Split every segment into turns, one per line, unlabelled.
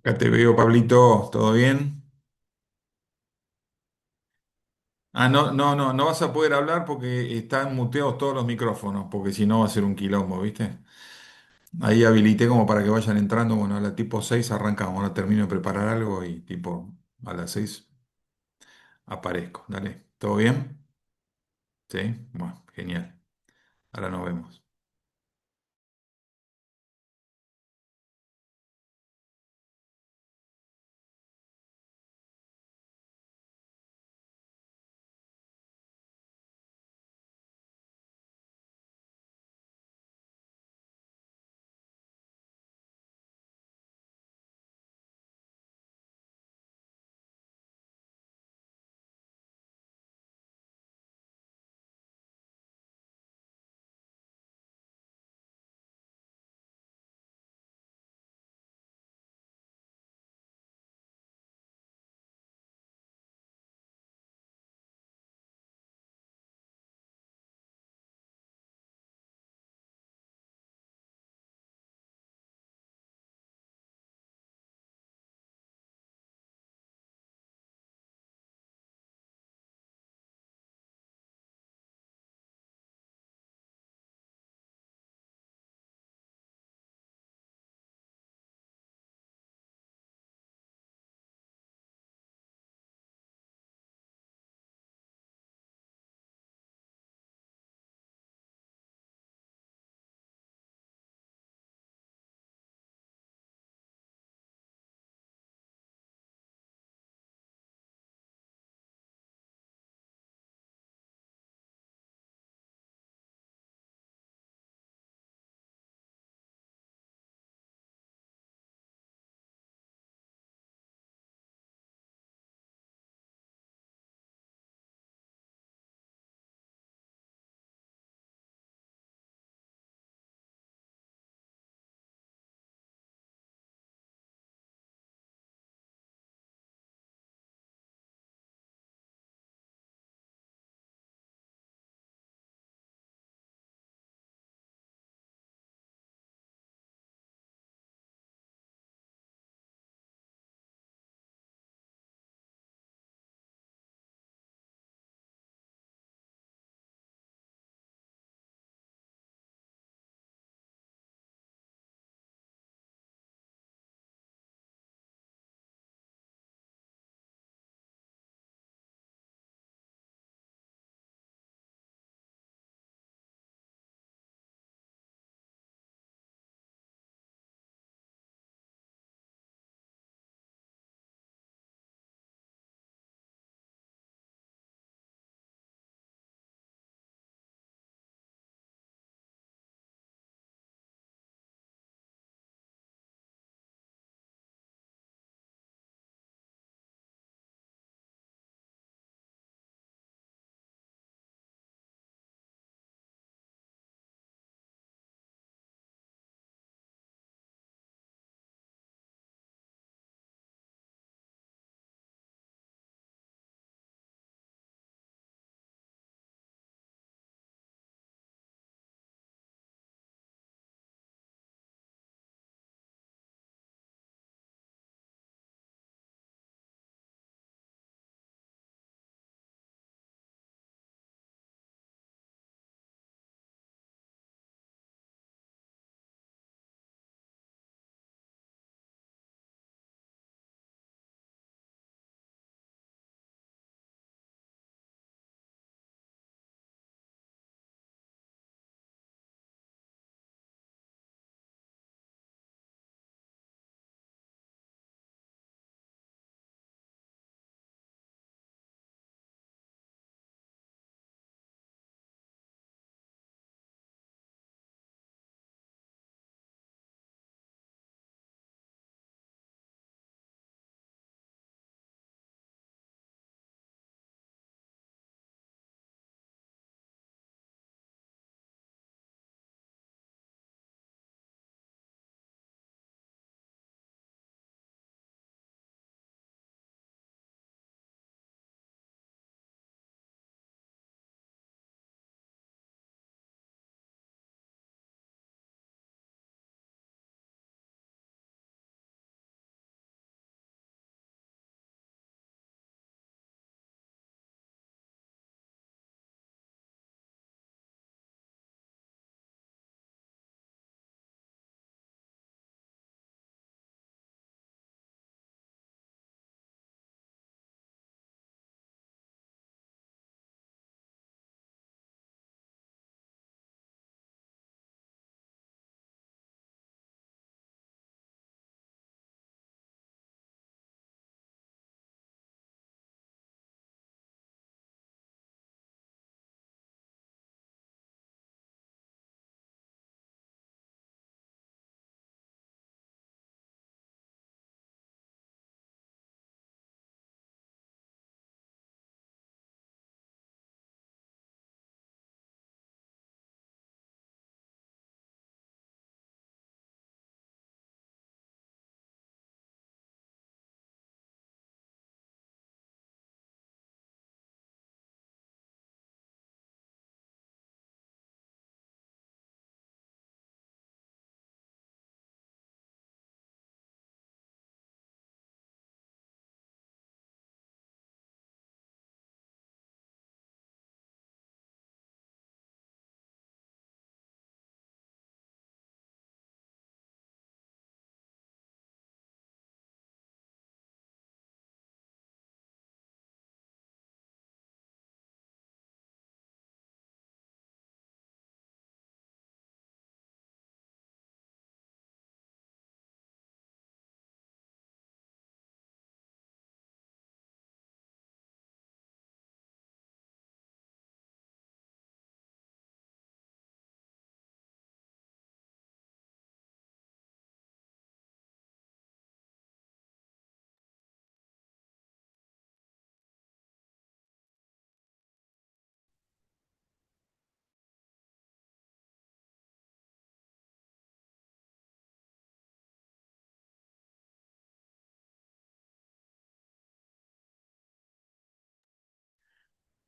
Acá te veo, Pablito, ¿todo bien? Ah, no, no, no, no vas a poder hablar porque están muteados todos los micrófonos, porque si no va a ser un quilombo, ¿viste? Ahí habilité como para que vayan entrando, bueno, a la tipo 6 arrancamos, ahora termino de preparar algo y tipo a las 6 aparezco, dale, ¿todo bien? Sí, bueno, genial, ahora nos vemos.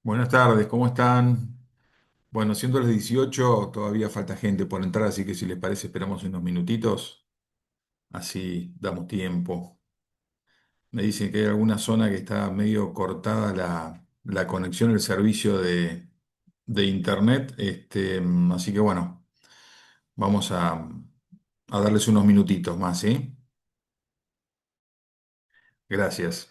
Buenas tardes, ¿cómo están? Bueno, siendo las 18, todavía falta gente por entrar, así que si les parece, esperamos unos minutitos, así damos tiempo. Me dicen que hay alguna zona que está medio cortada la conexión, el servicio de internet, así que bueno, vamos a darles unos minutitos más, ¿sí? Gracias.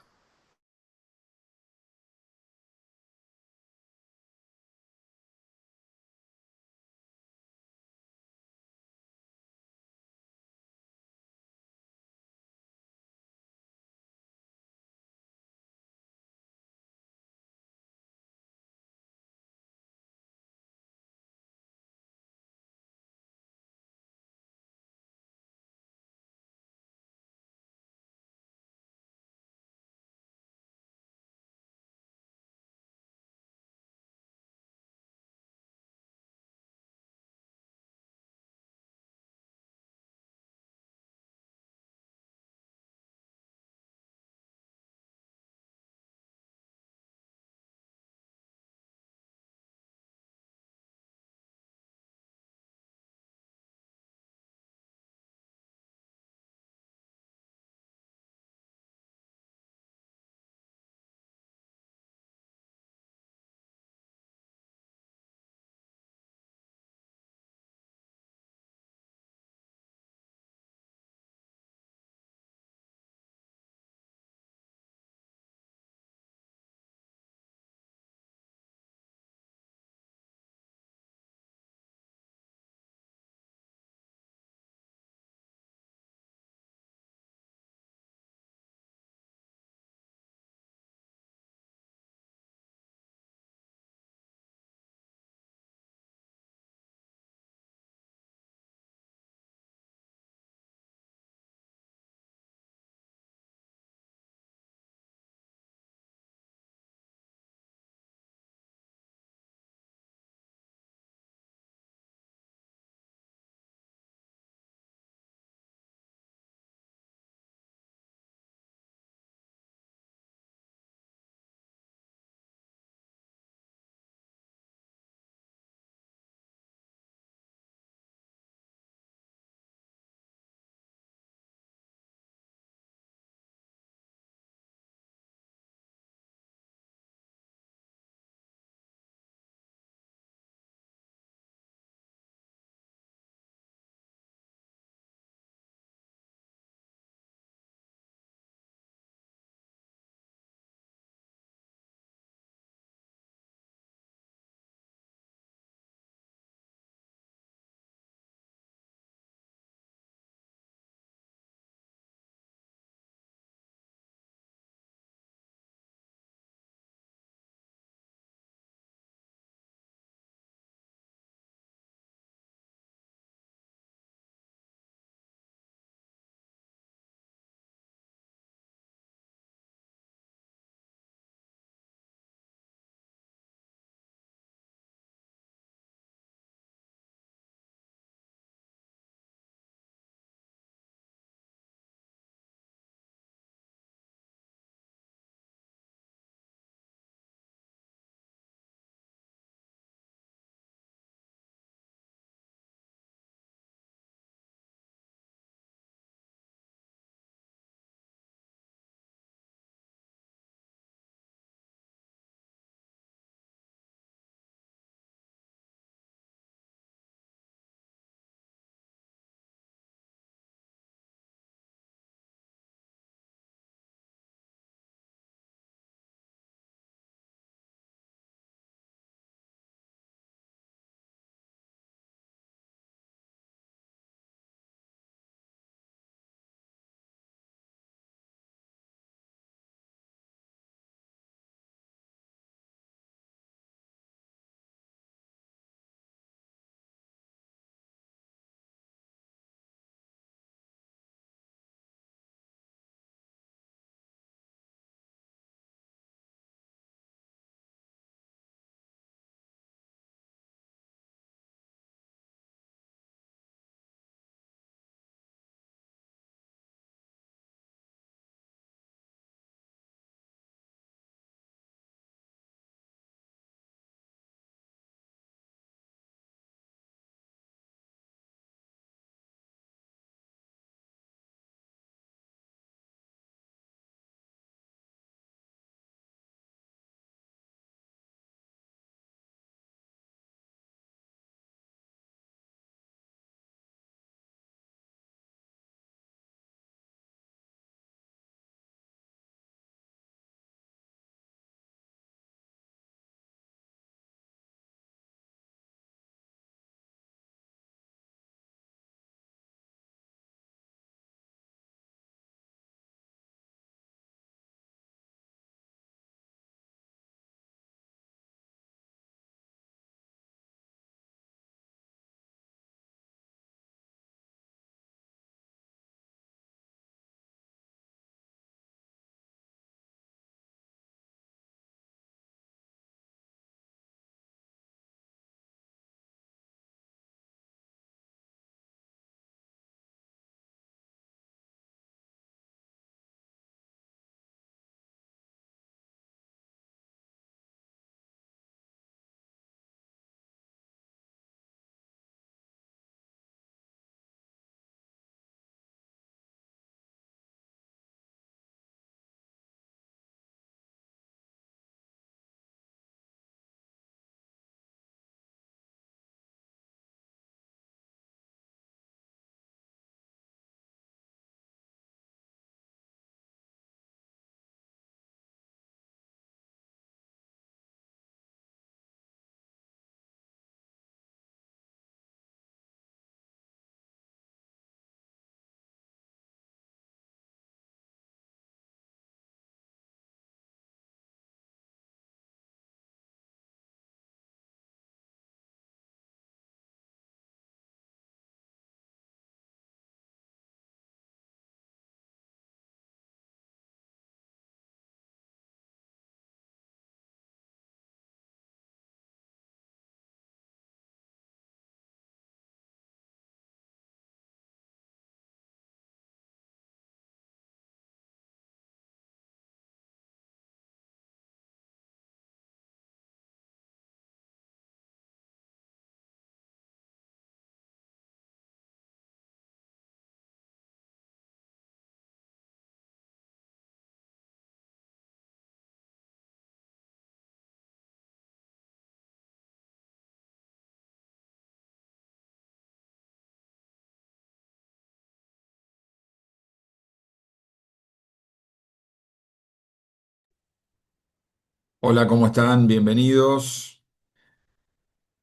Hola, ¿cómo están? Bienvenidos.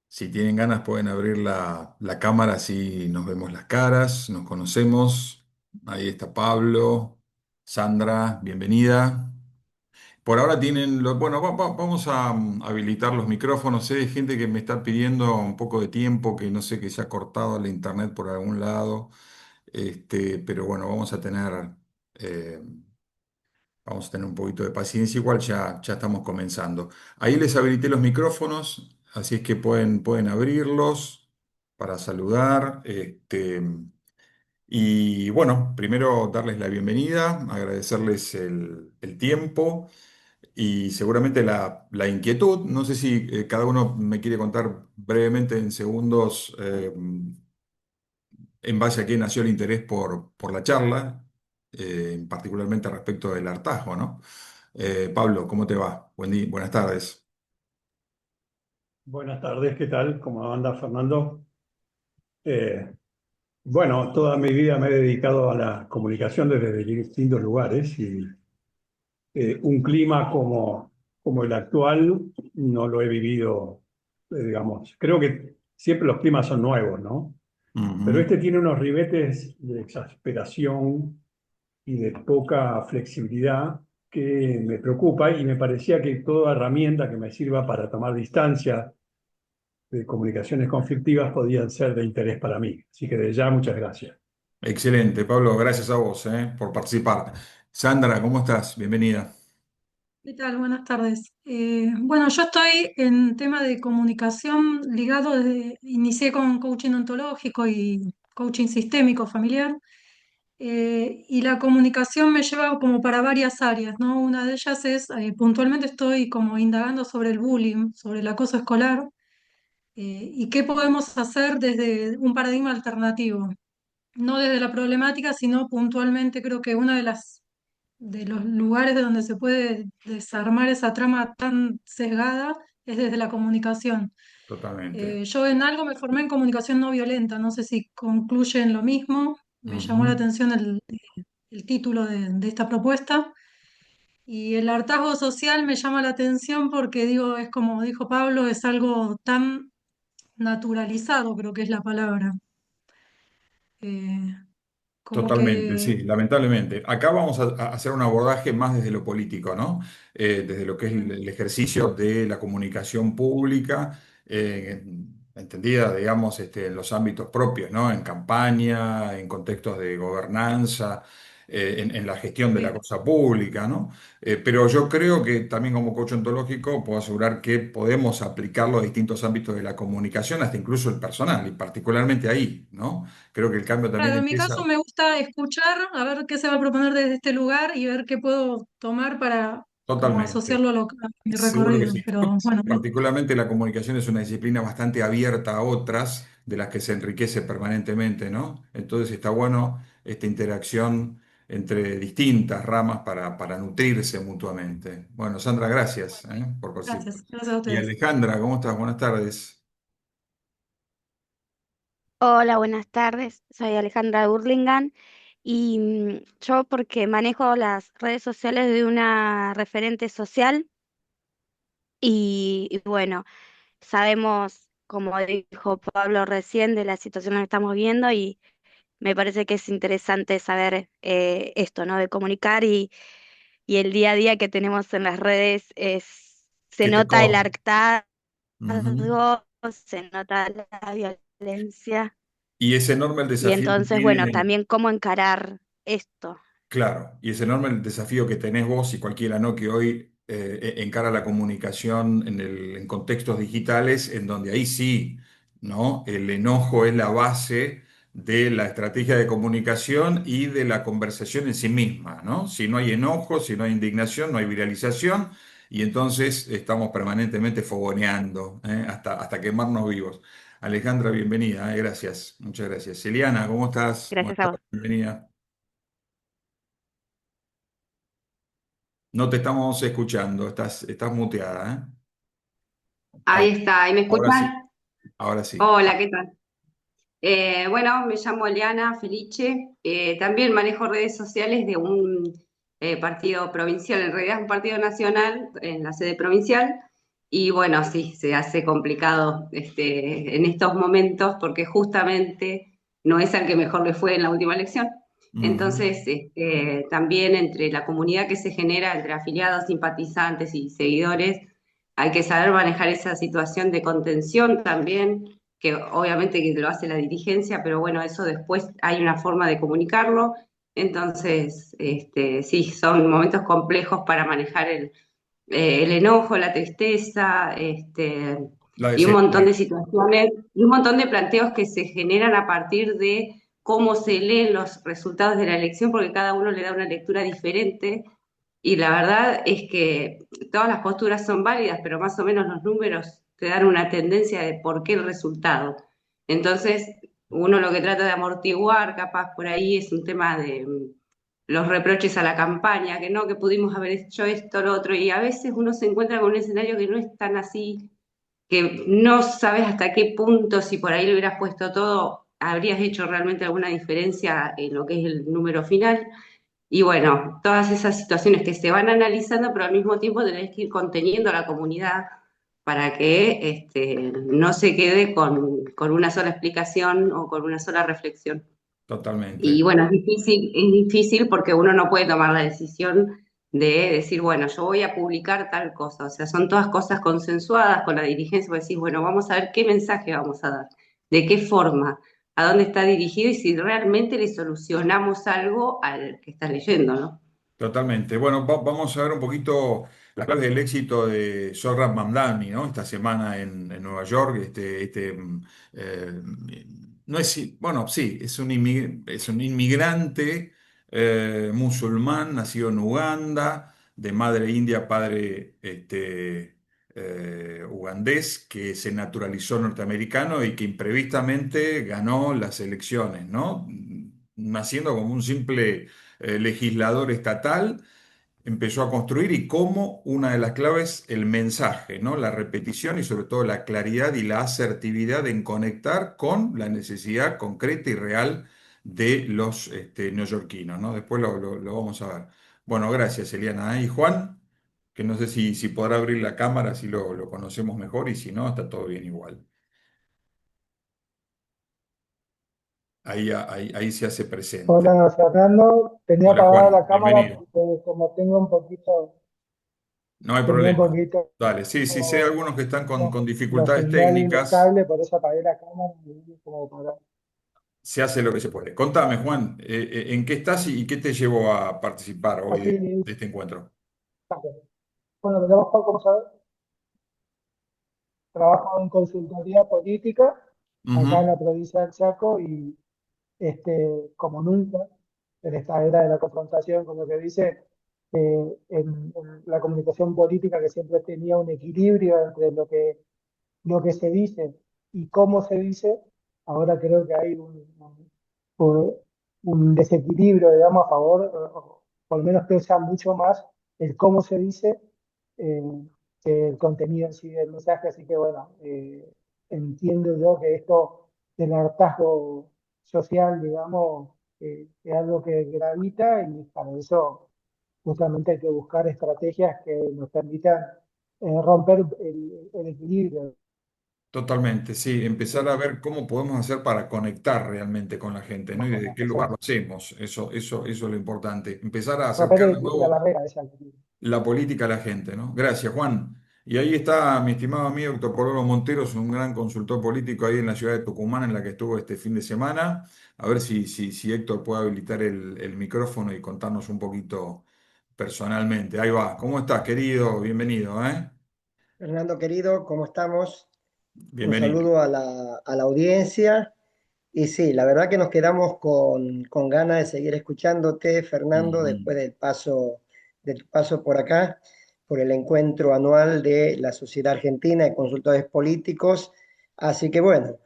Si tienen ganas pueden abrir la cámara, así nos vemos las caras, nos conocemos. Ahí está Pablo, Sandra, bienvenida. Por ahora tienen, bueno, vamos a habilitar los micrófonos. Sé de gente que me está pidiendo un poco de tiempo, que no sé, que se ha cortado la internet por algún lado. Pero bueno, eh, vamos a tener un poquito de paciencia, igual ya estamos comenzando. Ahí les habilité los micrófonos, así es que pueden abrirlos para saludar. Y bueno, primero darles la bienvenida, agradecerles el tiempo y seguramente la inquietud. No sé si cada uno me quiere contar brevemente en segundos en base a qué nació el interés por la charla, particularmente respecto del hartazgo, ¿no? Pablo, ¿cómo te va? Buenas tardes.
Buenas tardes, ¿qué tal? ¿Cómo anda Fernando? Eh, bueno, toda mi vida me he dedicado a la comunicación desde distintos lugares y un clima como el actual no lo he vivido, digamos, creo que siempre los climas son nuevos, ¿no? Pero
Ujú.
este tiene unos ribetes de exasperación y de poca flexibilidad que me preocupa y me parecía que toda herramienta que me sirva para tomar distancia de comunicaciones conflictivas podían ser de interés para mí. Así que de ya, muchas gracias.
Excelente, Pablo, gracias a vos, por participar. Sandra, ¿cómo estás? Bienvenida.
¿Qué tal? Buenas tardes. Bueno, yo estoy en tema de comunicación ligado inicié con coaching ontológico y coaching sistémico familiar, y la comunicación me lleva como para varias áreas, ¿no? Una de ellas es, puntualmente estoy como indagando sobre el bullying, sobre el acoso escolar, y qué podemos hacer desde un paradigma alternativo, no desde la problemática, sino puntualmente creo que una de los lugares de donde se puede desarmar esa trama tan sesgada es desde la comunicación.
Totalmente.
Yo en algo me formé en comunicación no violenta, no sé si concluyen lo mismo, me llamó la
Ujú.
atención el título de esta propuesta. Y el hartazgo social me llama la atención porque digo, es como dijo Pablo, es algo tan naturalizado, creo que es la palabra. Eh, como
Totalmente,
que,
sí, lamentablemente. Acá vamos a hacer un abordaje más desde lo político, ¿no? Desde lo que es el ejercicio de la comunicación pública, entendida, digamos, en los ámbitos propios, ¿no? En campaña, en contextos de gobernanza, en la gestión de la
sí.
cosa pública, ¿no? Pero yo creo que también como coach ontológico puedo asegurar que podemos aplicarlo a distintos ámbitos de la comunicación, hasta incluso el personal, y particularmente ahí, ¿no? Creo que el cambio también
Claro, en mi caso
empieza.
me gusta escuchar, a ver qué se va a proponer desde este lugar y ver qué puedo tomar para como
Totalmente,
asociarlo a mi
seguro que
recorrido.
sí.
Pero bueno,
Particularmente la comunicación es una disciplina bastante abierta a otras, de las que se enriquece permanentemente, ¿no? Entonces está bueno esta interacción entre distintas ramas para nutrirse mutuamente. Bueno, Sandra, gracias, por participar.
gracias a
Y
ustedes.
Alejandra, ¿cómo estás? Buenas tardes.
Hola, buenas tardes. Soy Alejandra Burlingame y yo porque manejo las redes sociales de una referente social y bueno, sabemos, como dijo Pablo recién, de la situación que estamos viendo y me parece que es interesante saber esto, ¿no? De comunicar y el día a día que tenemos en las redes se
¿Qué te
nota el
corre?
hartazgo,
Ujú.
se nota la violencia.
Y es enorme el
Y
desafío que
entonces, bueno,
tiene.
también cómo encarar esto.
Claro, y es enorme el desafío que tenés vos y cualquiera, ¿no? Que hoy encara la comunicación en contextos digitales, en donde ahí sí, ¿no? El enojo es la base de la estrategia de comunicación y de la conversación en sí misma, ¿no? Si no hay enojo, si no hay indignación, no hay viralización, y entonces estamos permanentemente fogoneando, hasta quemarnos vivos. Alejandra, bienvenida, gracias, muchas gracias. Eliana, ¿cómo estás? Buenas
Gracias a vos.
tardes, bienvenida. No te estamos escuchando, estás muteada, ¿eh?
Ahí
Ahí,
está, ¿ahí me
ahora sí,
escuchan?
ahora sí.
Hola, ¿qué tal? Bueno, me llamo Eliana Felice, también manejo redes sociales partido provincial, en realidad es un partido nacional en la sede provincial, y bueno, sí, se hace complicado en estos momentos porque justamente no es al que mejor le fue en la última elección.
Ujú.
Entonces, también entre la comunidad que se genera, entre afiliados, simpatizantes y seguidores, hay que saber manejar esa situación de contención también, que obviamente que lo hace la dirigencia, pero bueno, eso después hay una forma de comunicarlo. Entonces, sí, son momentos complejos para manejar el enojo, la tristeza,
La
y un montón
desesperanza.
de situaciones, y un montón de planteos que se generan a partir de cómo se leen los resultados de la elección, porque cada uno le da una lectura diferente. Y la verdad es que todas las posturas son válidas, pero más o menos los números te dan una tendencia de por qué el resultado. Entonces, uno lo que trata de amortiguar, capaz por ahí, es un tema de los reproches a la campaña, que no, que pudimos haber hecho esto, lo otro, y a veces uno se encuentra con un escenario que no es tan así, que no sabes hasta qué punto, si por ahí le hubieras puesto todo, habrías hecho realmente alguna diferencia en lo que es el número final. Y bueno, todas esas situaciones que se van analizando, pero al mismo tiempo tenés que ir conteniendo a la comunidad para que no se quede con una sola explicación o con una sola reflexión. Y
Totalmente.
bueno, es difícil porque uno no puede tomar la decisión de decir, bueno, yo voy a publicar tal cosa. O sea, son todas cosas consensuadas con la dirigencia, para decir, bueno, vamos a ver qué mensaje vamos a dar, de qué forma, a dónde está dirigido y si realmente le solucionamos algo al que está leyendo, ¿no?
Totalmente. Bueno, vamos a ver un poquito las claves del éxito de Zohran Mamdani, ¿no? Esta semana en Nueva York. Eh, no es, bueno, sí, es un inmigrante musulmán, nacido en Uganda, de madre india, padre ugandés, que se naturalizó norteamericano y que imprevistamente ganó las elecciones, ¿no? Naciendo como un simple legislador estatal, empezó a construir y como una de las claves, el mensaje, ¿no? La repetición y sobre todo la claridad y la asertividad en conectar con la necesidad concreta y real de los neoyorquinos, ¿no? Después lo vamos a ver. Bueno, gracias, Eliana. Y Juan, que no sé si podrá abrir la cámara, si lo conocemos mejor y si no, está todo bien igual. Ahí se hace presente.
Hola Fernando, tenía
Hola
apagada
Juan,
la cámara
bienvenido.
porque como
No hay
tenía un
problema.
poquito
Dale, sí, sí, sé algunos que están con
la
dificultades
señal en el
técnicas,
cable, por eso apagué la cámara y como para...
se hace lo que se puede. Contame, Juan, ¿en qué estás y qué te llevó a participar hoy
Así,
de este encuentro?
bueno, me llamo Juan, como sabes, trabajo en consultoría política acá en
Ujú.
la provincia del Chaco y como nunca, en esta era de la confrontación, como que dice, en la comunicación política que siempre tenía un equilibrio entre lo que se dice y cómo se dice, ahora creo que hay un- un desequilibrio, digamos, a favor, o por lo menos pesa mucho más el cómo se dice eh, que el contenido en sí del mensaje. Así que bueno, entiendo yo que esto del hartazgo social, digamos, es algo que gravita y para eso justamente hay que buscar estrategias que nos permitan romper el equilibrio.
Totalmente, sí, empezar a ver cómo podemos hacer para conectar realmente con la gente, ¿no? Y desde qué lugar lo hacemos, eso es lo importante. Empezar a
Romper
acercar de
la
nuevo
barrera esa.
la política a la gente, ¿no? Gracias, Juan. Y ahí está mi estimado amigo Héctor Pololo Monteros, un gran consultor político ahí en la ciudad de Tucumán, en la que estuvo este fin de semana. A ver si Héctor puede habilitar el micrófono y contarnos un poquito personalmente. Ahí va. ¿Cómo estás, querido? Bienvenido, ¿eh?
Fernando querido, ¿cómo estamos? Un
Bienvenido.
saludo a a la audiencia. Y sí, la verdad que nos quedamos con ganas de seguir escuchándote, Fernando,
Ujú.
después de tu paso por acá, por el encuentro anual de la Sociedad Argentina de Consultores Políticos. Así que bueno,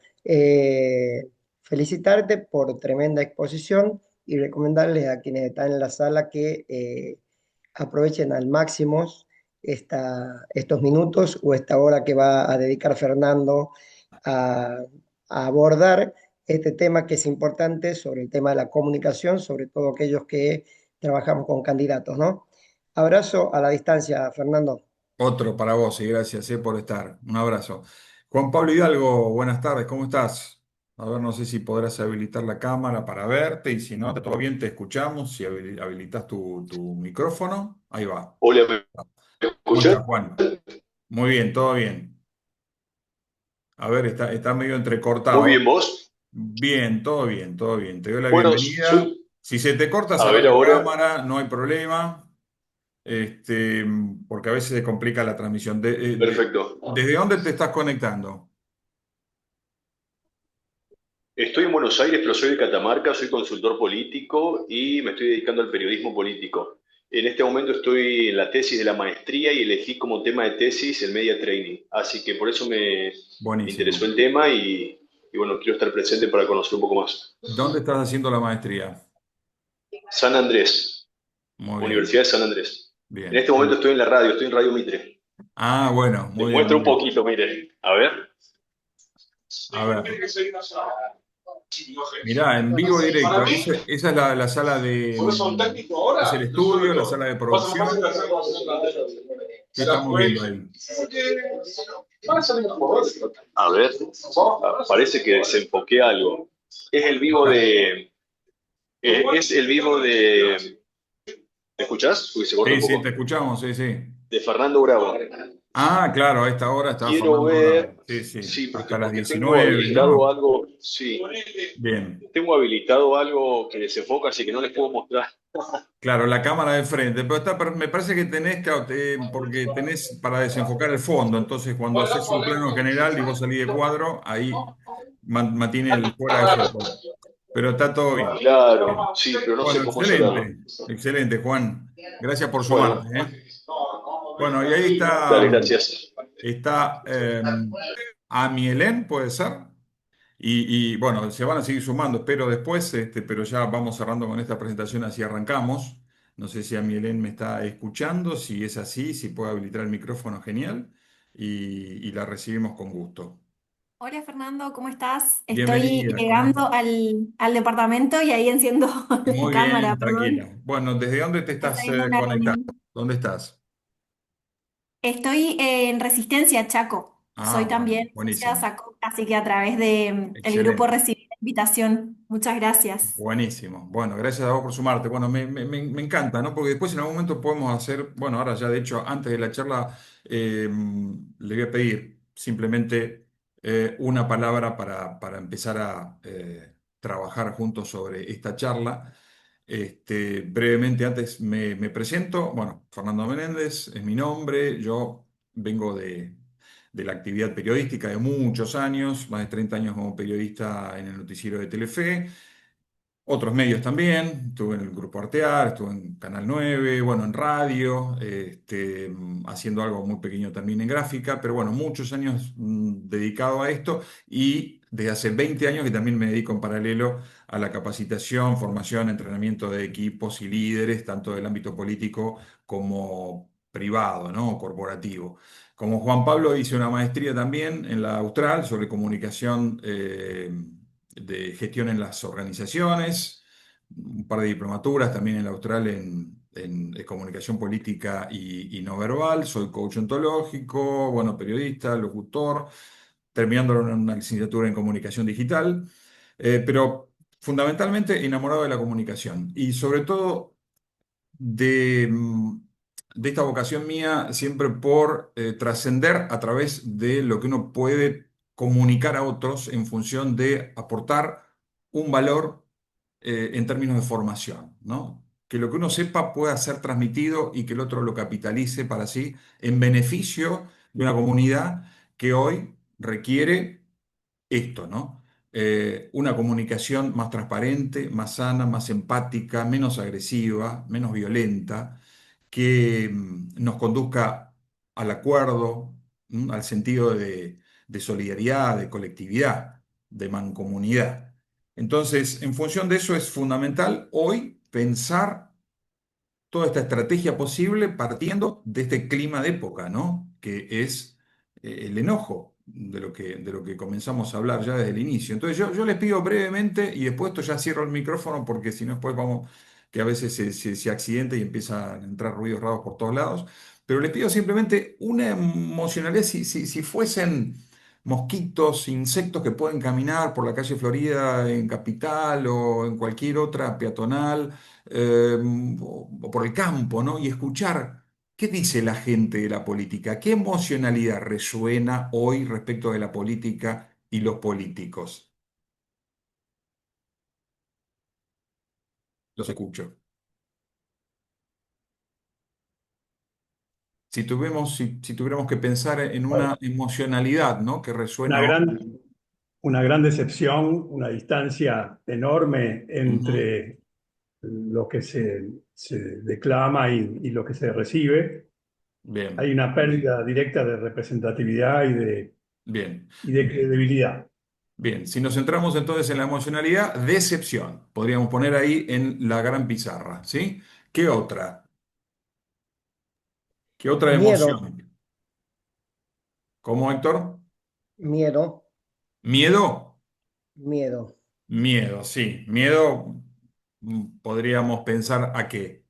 felicitarte por tremenda exposición y recomendarles a quienes están en la sala que aprovechen al máximo estos minutos o esta hora que va a dedicar Fernando a, a abordar este tema que es importante sobre el tema de la comunicación, sobre todo aquellos que trabajamos con candidatos, ¿no? Abrazo a la distancia, Fernando.
Otro para vos y gracias, por estar. Un abrazo. Juan Pablo Hidalgo, buenas tardes, ¿cómo estás? A ver, no sé si podrás habilitar la cámara para verte y si no, todo bien, te escuchamos. Si habilitas tu micrófono, ahí va.
Hola, ¿me
¿Cómo
escuchas?
estás, Juan? Muy bien, todo bien. A ver, está medio
Muy
entrecortado.
bien, ¿vos?
Bien, todo bien, todo bien. Te doy la
Bueno,
bienvenida. Si se te corta,
a
cerrar
ver
la
ahora,
cámara, no hay problema. Este, porque a veces se complica la transmisión.
perfecto.
¿Desde dónde te estás conectando?
Estoy en Buenos Aires, pero soy de Catamarca, soy consultor político y me estoy dedicando al periodismo político. En este momento estoy en la tesis de la maestría y elegí como tema de tesis el media training. Así que por eso me interesó
Buenísimo.
el tema y bueno, quiero estar presente para conocer un poco más.
¿Dónde estás haciendo la maestría?
San Andrés,
Muy bien,
Universidad de San Andrés. En
bien.
este momento estoy en la radio, estoy en Radio Mitre.
Ah, bueno,
Les
muy bien,
muestro
muy
un
bien.
poquito, miren. A ver.
A ver, mirá, en vivo directo. Esa es la sala de... es el estudio, la sala de producción. ¿Qué estamos viendo ahí?
A ver, parece que desenfoqué algo. Es el vivo
Está-
de. Es el vivo de. ¿Me escuchás? Uy, se corta
Sí,
un
sí, te
poco.
escuchamos, sí, sí.
De Fernando Bravo.
Ah, claro, a esta hora está
Quiero
Fernando Bravo.
ver.
Sí, sí,
Sí,
hasta las
porque tengo
19,
habilitado
¿no?
algo. Sí,
Bien.
tengo habilitado algo que desenfoca, así que no les puedo mostrar.
Claro, la cámara de frente, pero me parece que tenés, claro, porque tenés para desenfocar el fondo, entonces cuando haces un plano general y vos salís de cuadro, ahí mantiene el fuera de foco. Pero está todo bien.
Claro,
Bien.
sí, pero no
Bueno,
sé cómo sacarlo.
excelente, excelente, Juan. Gracias por
Bueno,
sumarte, ¿eh? Bueno, y ahí está,
dale, gracias.
está Ami Helen, puede ser. Bueno, se van a seguir sumando, espero después, pero ya vamos cerrando con esta presentación, así arrancamos. No sé si a mi Helen me está escuchando, si es así, si puede habilitar el micrófono, genial, y la recibimos con gusto.
Hola Fernando, ¿cómo estás? Estoy
Bienvenida, ¿cómo
llegando
estás?
al departamento y ahí enciendo la
Muy
cámara,
bien,
perdón.
tranquila. Bueno, ¿desde dónde te
Estoy
estás
saliendo de una
conectando?
reunión.
¿Dónde estás?
Estoy en Resistencia, Chaco.
Ah,
Soy
bueno,
también socia de
buenísimo,
SACO, así que a través de el grupo
excelente.
recibí la invitación. Muchas gracias.
Buenísimo. Bueno, gracias a vos por sumarte. Bueno, me encanta, ¿no? Porque después en algún momento podemos hacer, bueno, ahora ya de hecho, antes de la charla, le voy a pedir simplemente una palabra para empezar a trabajar juntos sobre esta charla. Brevemente, antes me presento. Bueno, Fernando Menéndez es mi nombre. Yo vengo de la actividad periodística de muchos años, más de 30 años como periodista en el noticiero de Telefe. Otros medios también, estuve en el Grupo Artear, estuve en Canal 9, bueno, en radio, haciendo algo muy pequeño también en gráfica, pero bueno, muchos años dedicado a esto y desde hace 20 años que también me dedico en paralelo a la capacitación, formación, entrenamiento de equipos y líderes, tanto del ámbito político como privado, ¿no? Corporativo. Como Juan Pablo hice una maestría también en la Austral sobre comunicación. De gestión en las organizaciones, un par de diplomaturas también en la Austral en comunicación política y no verbal, soy coach ontológico, bueno, periodista, locutor, terminando una licenciatura en comunicación digital, pero fundamentalmente enamorado de la comunicación y sobre todo de, de esta vocación mía siempre por trascender a través de lo que uno puede comunicar a otros en función de aportar un valor en términos de formación, ¿no? Que lo que uno sepa pueda ser transmitido y que el otro lo capitalice para sí en beneficio de una comunidad que hoy requiere esto, ¿no? Una comunicación más transparente, más sana, más empática, menos agresiva, menos violenta, que nos conduzca al acuerdo, al sentido de solidaridad, de colectividad, de mancomunidad. Entonces, en función de eso es fundamental hoy pensar toda esta estrategia posible partiendo de este clima de época, ¿no? Que es el enojo de lo que comenzamos a hablar ya desde el inicio. Entonces yo les pido brevemente y después esto ya cierro el micrófono porque si no después que a veces se accidenta y empiezan a entrar ruidos raros por todos lados. Pero le pido simplemente una emocionalidad, si fuesen mosquitos, insectos que pueden caminar por la calle Florida en Capital o en cualquier otra peatonal, eh, o por el campo, ¿no? Y escuchar qué dice la gente de la política, qué emocionalidad resuena hoy respecto de la política y los políticos. Los escucho. Si tuviéramos que pensar en una
Bueno,
emocionalidad, ¿no? Que
una
resuena hoy.
gran, una gran decepción, una distancia enorme
Ujú.
entre lo que se declama y lo que se recibe. Hay
Bien,
una pérdida directa de representatividad
bien,
y de credibilidad.
bien. Si nos centramos entonces en la emocionalidad, decepción. Podríamos poner ahí en la gran pizarra, ¿sí? ¿Qué otra? ¿Qué otra
Miedo,
emoción? ¿Cómo, Héctor?
miedo,
¿Miedo?
miedo.
Miedo, sí. Miedo, podríamos pensar a qué.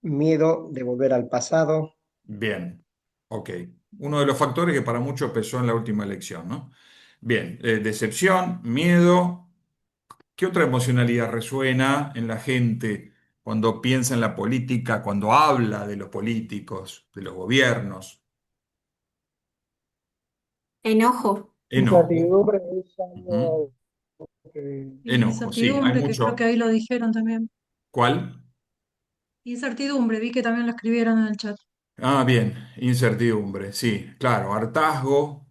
Miedo de volver al pasado,
Bien, ok. Uno de los factores que para muchos pesó en la última elección, ¿no? Bien, decepción, miedo. ¿Qué otra emocionalidad resuena en la gente cuando piensa en la política, cuando habla de los políticos, de los gobiernos?
Enojo.
Enojo.
Incertidumbre es
Ujú.
algo que
Y
Enojo, sí. Hay
incertidumbre, que creo que
mucho.
ahí lo dijeron también.
¿Cuál?
Incertidumbre, vi que también lo escribieron en el chat.
Ah, bien, incertidumbre, sí, claro. Hartazgo.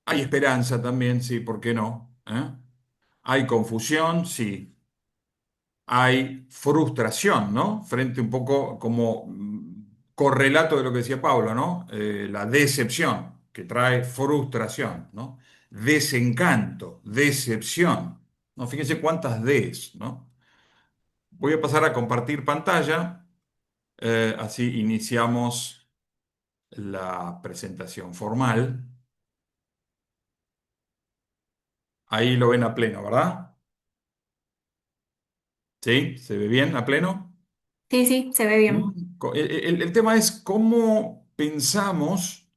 Hay esperanza también, sí, ¿por qué no? ¿Eh? Hay confusión, sí. Hay frustración, ¿no? Frente un poco como correlato de lo que decía Pablo, ¿no? La decepción, que trae frustración, ¿no? Desencanto, decepción. ¿No? Fíjense cuántas Ds, ¿no? Voy a pasar a compartir pantalla, así iniciamos la presentación formal. Ahí lo ven a pleno, ¿verdad? ¿Sí? ¿Se ve bien a pleno?
Sí, sí, se ve bien.
El tema es cómo pensamos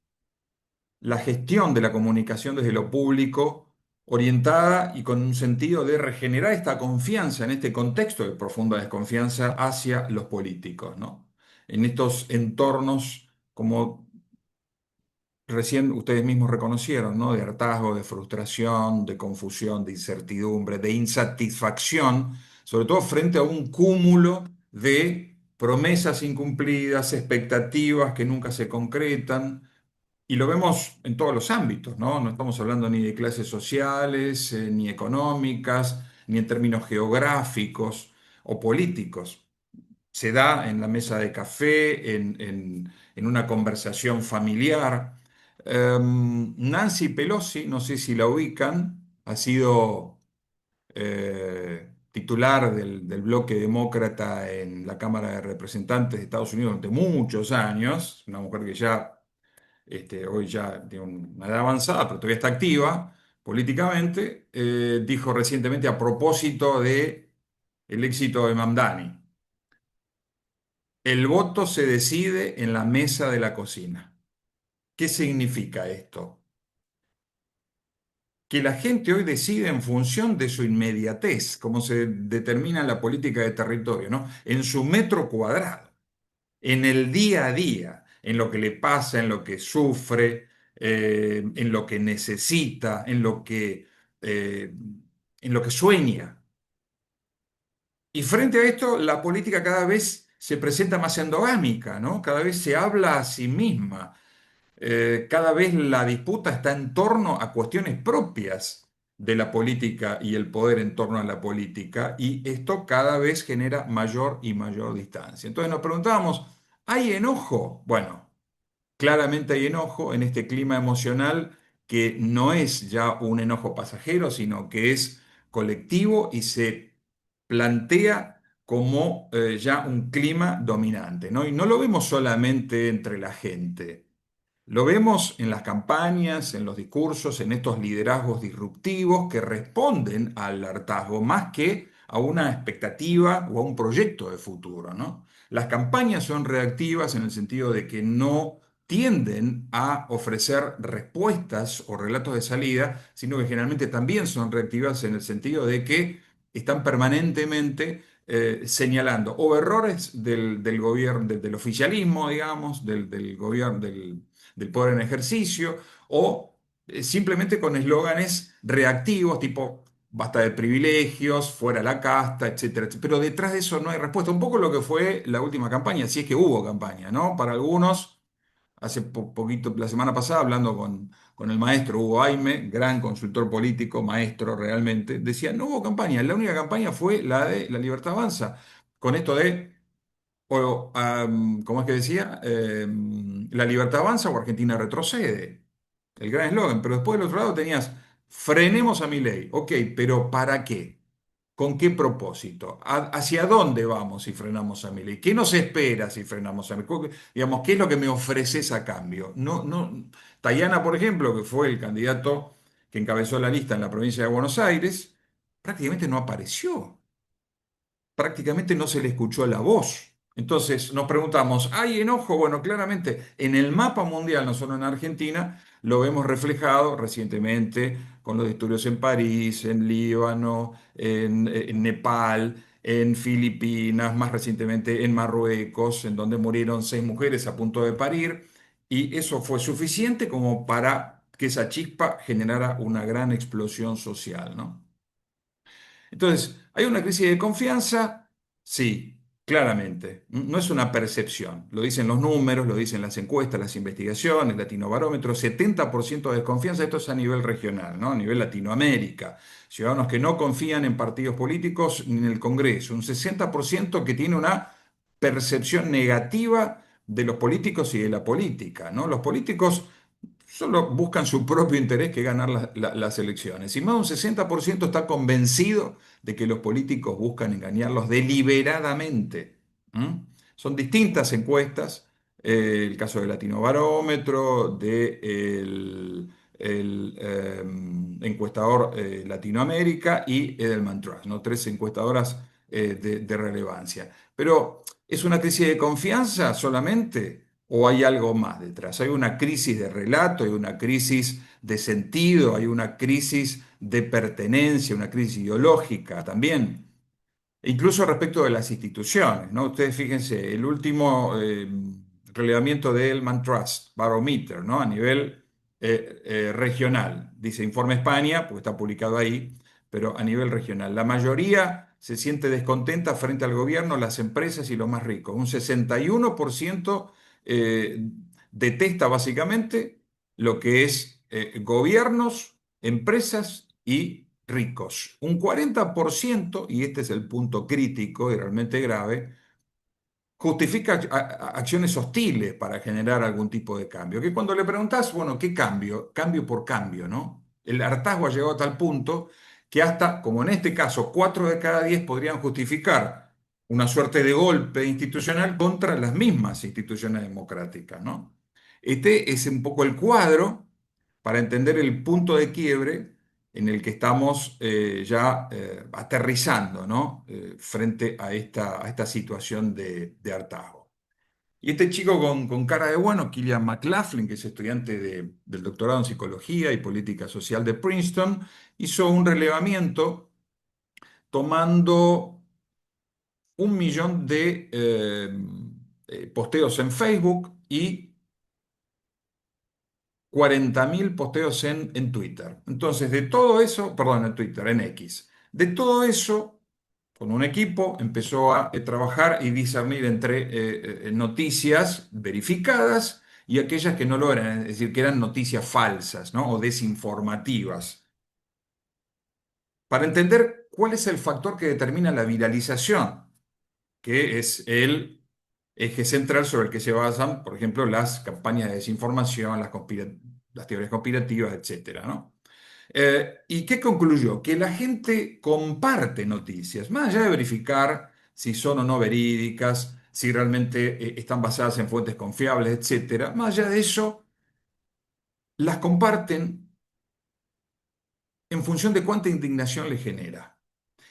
la gestión de la comunicación desde lo público, orientada y con un sentido de regenerar esta confianza en este contexto de profunda desconfianza hacia los políticos, ¿no? En estos entornos, como recién ustedes mismos reconocieron, ¿no? De hartazgo, de frustración, de confusión, de incertidumbre, de insatisfacción, sobre todo frente a un cúmulo de promesas incumplidas, expectativas que nunca se concretan. Y lo vemos en todos los ámbitos, ¿no? No estamos hablando ni de clases sociales, ni económicas, ni en términos geográficos o políticos. Se da en la mesa de café, en una conversación familiar. Nancy Pelosi, no sé si la ubican, ha sido titular del bloque demócrata en la Cámara de Representantes de Estados Unidos durante muchos años, una mujer que ya hoy ya tiene una edad avanzada, pero todavía está activa políticamente, dijo recientemente a propósito de el éxito de Mamdani: el voto se decide en la mesa de la cocina. ¿Qué significa esto? Que la gente hoy decide en función de su inmediatez, como se determina en la política de territorio, ¿no? En su metro cuadrado, en el día a día, en lo que le pasa, en lo que sufre, en lo que necesita, eh, en lo que sueña. Y frente a esto, la política cada vez se presenta más endogámica, ¿no? Cada vez se habla a sí misma. Cada vez la disputa está en torno a cuestiones propias de la política y el poder en torno a la política, y esto cada vez genera mayor y mayor distancia. Entonces nos preguntábamos, ¿hay enojo? Bueno, claramente hay enojo en este clima emocional que no es ya un enojo pasajero, sino que es colectivo y se plantea como ya un clima dominante, ¿no? Y no lo vemos solamente entre la gente. Lo vemos en las campañas, en los discursos, en estos liderazgos disruptivos que responden al hartazgo más que a una expectativa o a un proyecto de futuro, ¿no? Las campañas son reactivas en el sentido de que no tienden a ofrecer respuestas o relatos de salida, sino que generalmente también son reactivas en el sentido de que están permanentemente señalando o errores del gobierno, del oficialismo, digamos, del gobierno, del poder en ejercicio, o simplemente con eslóganes reactivos, tipo basta de privilegios, fuera la casta, etcétera, etcétera. Pero detrás de eso no hay respuesta. Un poco lo que fue la última campaña, si es que hubo campaña, ¿no? Para algunos, hace poquito, la semana pasada, hablando con el maestro Hugo Aime, gran consultor político, maestro realmente, decía, no hubo campaña, la única campaña fue la de La Libertad Avanza, con esto de, ¿cómo es que decía? La libertad avanza o Argentina retrocede. El gran eslogan. Pero después del otro lado tenías, frenemos a Milei. Ok, pero ¿para qué? ¿Con qué propósito? ¿Hacia dónde vamos si frenamos a Milei? ¿Qué nos espera si frenamos a Milei? Digamos, ¿qué es lo que me ofreces a cambio? No, no. Tayana, por ejemplo, que fue el candidato que encabezó la lista en la provincia de Buenos Aires, prácticamente no apareció, prácticamente no se le escuchó la voz. Entonces nos preguntamos, ¿hay enojo? Bueno, claramente en el mapa mundial, no solo en Argentina, lo vemos reflejado recientemente con los disturbios en París, en Líbano, en Nepal, en Filipinas, más recientemente en Marruecos, en donde murieron 6 mujeres a punto de parir, y eso fue suficiente como para que esa chispa generara una gran explosión social, ¿no? Entonces, ¿hay una crisis de confianza? Sí, claramente. No es una percepción. Lo dicen los números, lo dicen las encuestas, las investigaciones, Latinobarómetro, 70% de desconfianza. Esto es a nivel regional, ¿no? A nivel Latinoamérica. Ciudadanos que no confían en partidos políticos ni en el Congreso. Un 60% que tiene una percepción negativa de los políticos y de la política, ¿no? Los políticos solo buscan su propio interés que ganar las elecciones. Y más de un 60% está convencido de que los políticos buscan engañarlos deliberadamente. ¿Mm? Son distintas encuestas, el caso del Latinobarómetro, encuestador Latinoamérica y Edelman Trust, ¿no? Tres encuestadoras de relevancia. Pero, ¿es una crisis de confianza solamente? ¿O hay algo más detrás? Hay una crisis de relato, hay una crisis de sentido, hay una crisis de pertenencia, una crisis ideológica también. E incluso respecto de las instituciones, ¿no? Ustedes fíjense, el último relevamiento de Elman Trust Barometer, ¿no? A nivel regional, dice Informe España, porque está publicado ahí, pero a nivel regional. La mayoría se siente descontenta frente al gobierno, las empresas y los más ricos. Un 61% eh, detesta básicamente lo que es gobiernos, empresas y ricos. Un 40%, y este es el punto crítico y realmente grave, justifica acciones hostiles para generar algún tipo de cambio. Que cuando le preguntás, bueno, ¿qué cambio? Cambio por cambio, ¿no? El hartazgo ha llegado a tal punto que hasta, como en este caso, 4 de cada 10 podrían justificar una suerte de golpe institucional contra las mismas instituciones democráticas, ¿no? Este es un poco el cuadro para entender el punto de quiebre en el que estamos ya aterrizando, ¿no? Frente a esta situación de hartazgo. Y este chico con cara de bueno, Killian McLaughlin, que es estudiante del doctorado en Psicología y Política Social de Princeton, hizo un relevamiento tomando 1 millón de posteos en Facebook y 40.000 posteos en Twitter. Entonces, de todo eso, perdón, en Twitter, en X, de todo eso, con un equipo empezó a trabajar y discernir entre noticias verificadas y aquellas que no lo eran, es decir, que eran noticias falsas, ¿no? O desinformativas, para entender cuál es el factor que determina la viralización, que es el eje central sobre el que se basan, por ejemplo, las campañas de desinformación, las teorías conspirativas, etcétera, ¿no? ¿Y qué concluyó? Que la gente comparte noticias, más allá de verificar si son o no verídicas, si realmente están basadas en fuentes confiables, etcétera. Más allá de eso, las comparten en función de cuánta indignación le genera.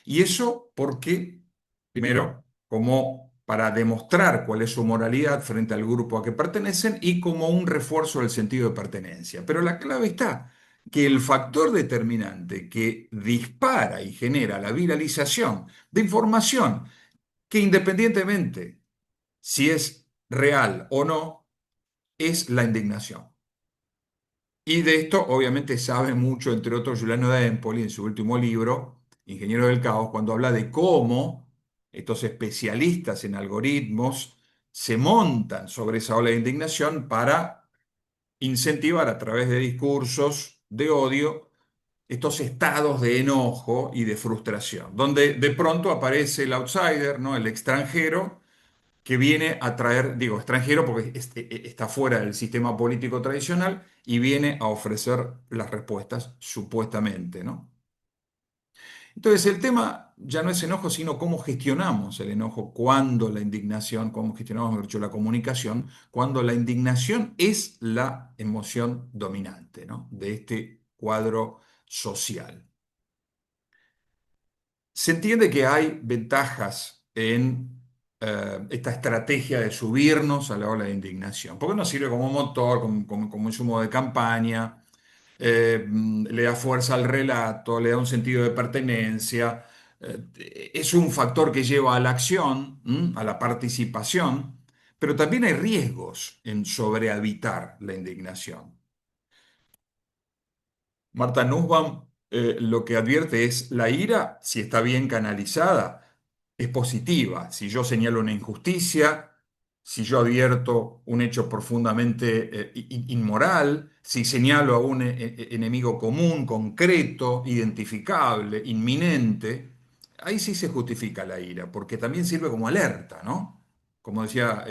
Y eso porque, primero, como para demostrar cuál es su moralidad frente al grupo a que pertenecen y como un refuerzo del sentido de pertenencia. Pero la clave está que el factor determinante que dispara y genera la viralización de información que independientemente si es real o no, es la indignación. Y de esto obviamente sabe mucho, entre otros, Giuliano de Empoli en su último libro, Ingeniero del Caos, cuando habla de cómo estos especialistas en algoritmos se montan sobre esa ola de indignación para incentivar a través de discursos de odio estos estados de enojo y de frustración, donde de pronto aparece el outsider, ¿no? El extranjero, que viene a traer, digo, extranjero porque está fuera del sistema político tradicional y viene a ofrecer las respuestas, supuestamente, ¿no? Entonces, el tema ya no es enojo, sino cómo gestionamos el enojo, cuando la indignación, cómo gestionamos, mejor dicho, la comunicación, cuando la indignación es la emoción dominante, ¿no? De este cuadro social. Se entiende que hay ventajas en esta estrategia de subirnos a la ola de indignación, porque nos sirve como motor, como insumo de campaña, le da fuerza al relato, le da un sentido de pertenencia, es un factor que lleva a la acción, a la participación, pero también hay riesgos en sobrehabitar la indignación. Marta Nussbaum lo que advierte es la ira, si está bien canalizada, es positiva. Si yo señalo una injusticia, si yo advierto un hecho profundamente inmoral, si señalo a un enemigo común, concreto, identificable, inminente, ahí sí se justifica la ira, porque también sirve como alerta, ¿no? Como decía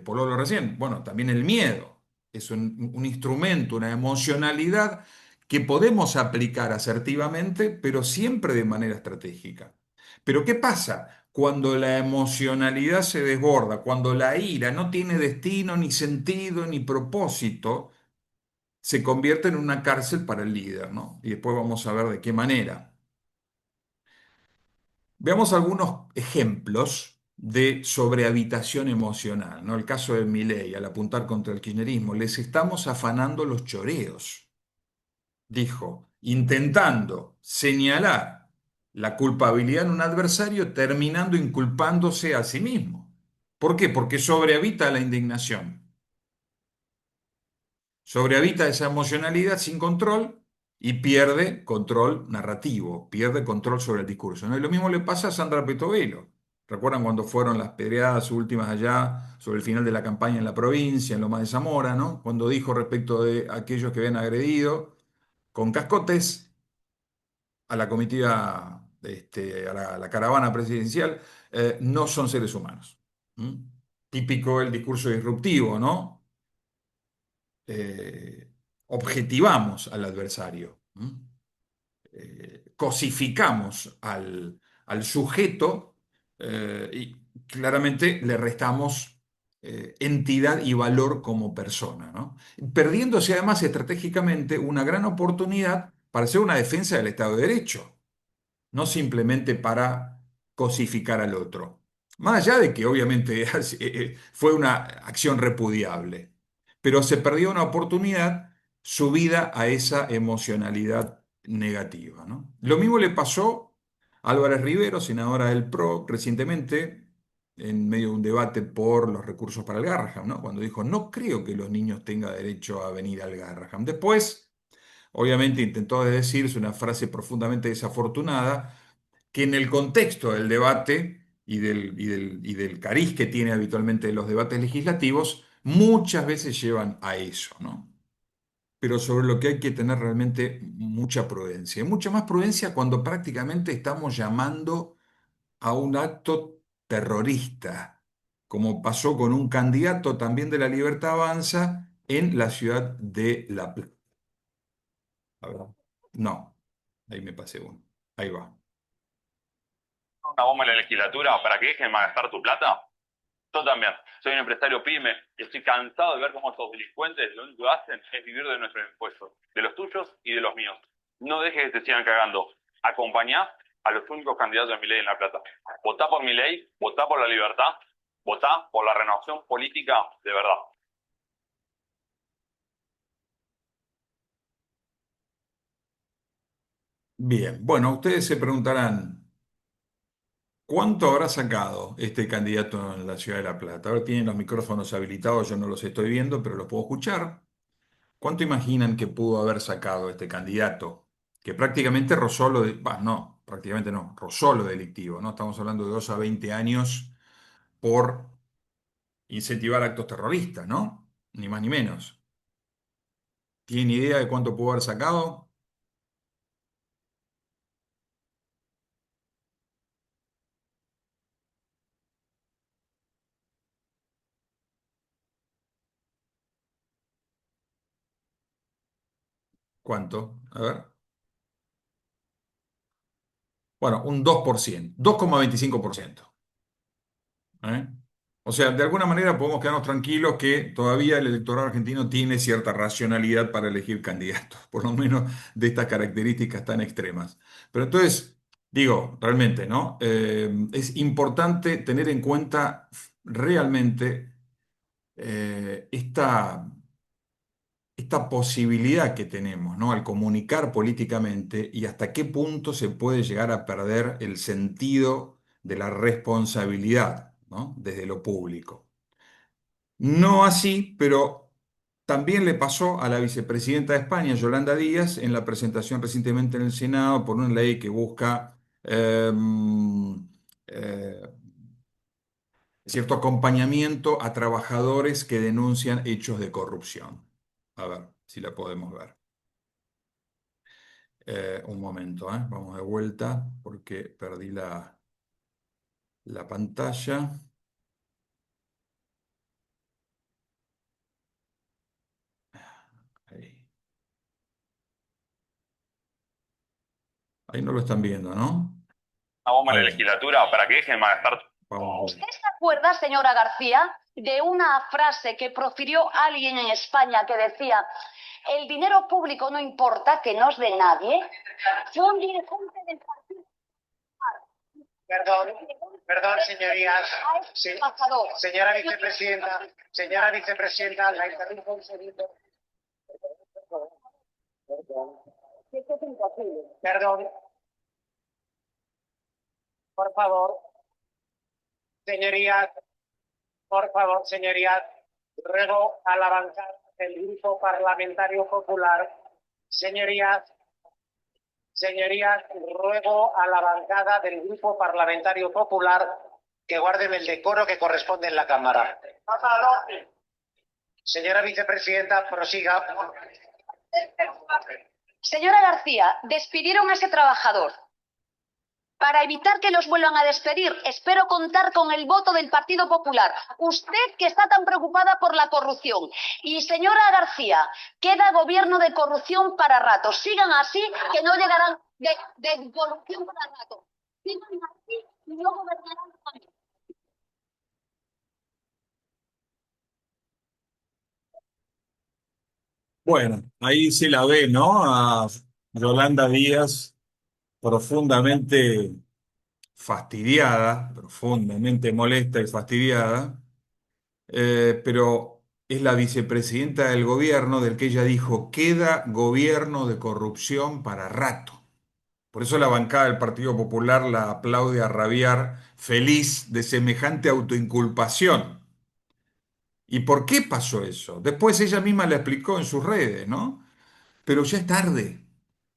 Pololo recién, bueno, también el miedo es un instrumento, una emocionalidad que podemos aplicar asertivamente, pero siempre de manera estratégica. Pero ¿qué pasa cuando la emocionalidad se desborda, cuando la ira no tiene destino, ni sentido, ni propósito? Se convierte en una cárcel para el líder, ¿no? Y después vamos a ver de qué manera. Veamos algunos ejemplos de sobrehabitación emocional, ¿no? El caso de Milei, al apuntar contra el kirchnerismo, les estamos afanando los choreos, dijo, intentando señalar la culpabilidad en un adversario, terminando inculpándose a sí mismo. ¿Por qué? Porque sobrehabita la indignación, sobrehabita esa emocionalidad sin control y pierde control narrativo, pierde control sobre el discurso, ¿no? Y lo mismo le pasa a Sandra Petovelo. ¿Recuerdan cuando fueron las pedreadas últimas allá sobre el final de la campaña en la provincia, en Loma de Zamora, ¿no? Cuando dijo respecto de aquellos que habían agredido con cascotes a la comitiva, a la caravana presidencial, no son seres humanos. ¿Mm? Típico el discurso disruptivo, ¿no? Eh, objetivamos al adversario. ¿Mm? Cosificamos al sujeto y claramente le restamos entidad y valor como persona, ¿no? Perdiéndose además estratégicamente una gran oportunidad para hacer una defensa del Estado de Derecho, no simplemente para cosificar al otro. Más allá de que obviamente fue una acción repudiable, pero se perdió una oportunidad subida a esa emocionalidad negativa, ¿no? Lo mismo le pasó a Álvarez Rivero, senadora del PRO, recientemente, en medio de un debate por los recursos para el Garraham, ¿no? Cuando dijo, no creo que los niños tengan derecho a venir al Garraham. Después, obviamente intentó decirse una frase profundamente desafortunada, que en el contexto del debate y del cariz que tiene habitualmente los debates legislativos, muchas veces llevan a eso, ¿no? Pero sobre lo que hay que tener realmente mucha prudencia. Y mucha más prudencia cuando prácticamente estamos llamando a un acto terrorista, como pasó con un candidato también de la Libertad Avanza en la ciudad de La Plata. A ver. No, ahí me pasé uno. Ahí va.
Una bomba en la legislatura para que dejen de malgastar tu plata? Yo también. Soy un empresario pyme y estoy cansado de ver cómo estos delincuentes lo único que hacen es vivir de nuestros impuestos, de los tuyos y de los míos. No dejes que te sigan cagando. Acompañá a los únicos candidatos de Milei en La Plata. Votá por Milei, votá por la libertad, votá por la renovación política de verdad.
Bien, bueno, ustedes se preguntarán, ¿cuánto habrá sacado este candidato en la ciudad de La Plata? Ahora tienen los micrófonos habilitados, yo no los estoy viendo, pero los puedo escuchar. ¿Cuánto imaginan que pudo haber sacado este candidato? Que prácticamente rozó lo de, bah, no, prácticamente no, rozó lo delictivo, ¿no? Estamos hablando de 2 a 20 años por incentivar actos terroristas, ¿no? Ni más ni menos. ¿Tienen idea de cuánto pudo haber sacado? ¿Cuánto? A ver. Bueno, un 2%, 2,25%. ¿Eh? O sea, de alguna manera podemos quedarnos tranquilos que todavía el electorado argentino tiene cierta racionalidad para elegir candidatos, por lo menos de estas características tan extremas. Pero entonces, digo, realmente, ¿no? Es importante tener en cuenta realmente esta posibilidad que tenemos, ¿no? Al comunicar políticamente y hasta qué punto se puede llegar a perder el sentido de la responsabilidad, ¿no? Desde lo público. No así, pero también le pasó a la vicepresidenta de España, Yolanda Díaz, en la presentación recientemente en el Senado por una ley que busca eh, cierto acompañamiento a trabajadores que denuncian hechos de corrupción. A ver si la podemos ver. Un momento, vamos de vuelta porque perdí la pantalla. Ahí. Ahí no lo están viendo, ¿no?
Una bomba
A
en la
ver,
legislatura para que dejen de malgastar.
vamos a ver.
¿Usted se acuerda, señora García, de una frase que profirió alguien en España que decía, el dinero público no importa, que no es de nadie? Fue un dirigente del Partido.
Perdón, perdón, señorías.
Sí, embajador.
Señora vicepresidenta, la interrumpo un segundo.
Esto es imposible.
Perdón. Por favor. Señorías, por favor, señorías, ruego a la bancada del Grupo Parlamentario Popular, señorías, ruego a la bancada del Grupo Parlamentario Popular que guarden el decoro que corresponde en la Cámara. Señora vicepresidenta, prosiga.
Señora García, despidieron a ese trabajador. Para evitar que los vuelvan a despedir, espero contar con el voto del Partido Popular. Usted que está tan preocupada por la corrupción. Y señora García, queda gobierno de corrupción para rato. Sigan así, que no llegarán de corrupción para rato. Sigan así y no gobernarán también.
Bueno, ahí se la ve, ¿no? A Yolanda Díaz profundamente fastidiada, profundamente molesta y fastidiada, pero es la vicepresidenta del gobierno del que ella dijo, queda gobierno de corrupción para rato. Por eso la bancada del Partido Popular la aplaude a rabiar, feliz de semejante autoinculpación. ¿Y por qué pasó eso? Después ella misma le explicó en sus redes, ¿no? Pero ya es tarde.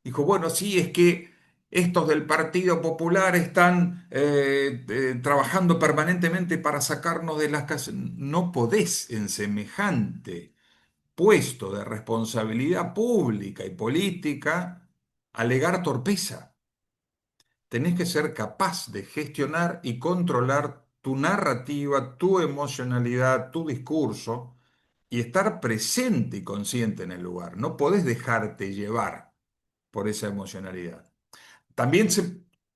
Dijo, bueno, sí, es que estos del Partido Popular están trabajando permanentemente para sacarnos de las casas. No podés en semejante puesto de responsabilidad pública y política alegar torpeza. Tenés que ser capaz de gestionar y controlar tu narrativa, tu emocionalidad, tu discurso y estar presente y consciente en el lugar. No podés dejarte llevar por esa emocionalidad. También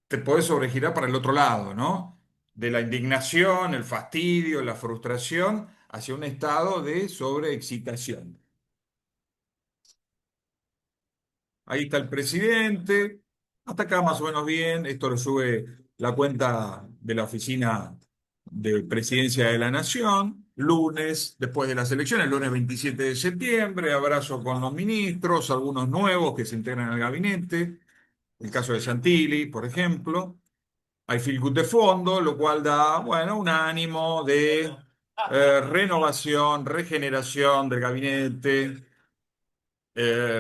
te podés sobregirar para el otro lado, ¿no? De la indignación, el fastidio, la frustración, hacia un estado de sobreexcitación. Ahí está el presidente. Hasta acá más o menos bien. Esto lo sube la cuenta de la Oficina de Presidencia de la Nación. Lunes, después de las elecciones, lunes 27 de septiembre, abrazo con los ministros, algunos nuevos que se integran al gabinete. El caso de Santilli, por ejemplo. Hay feel good de fondo, lo cual da, bueno, un ánimo de renovación, regeneración del gabinete,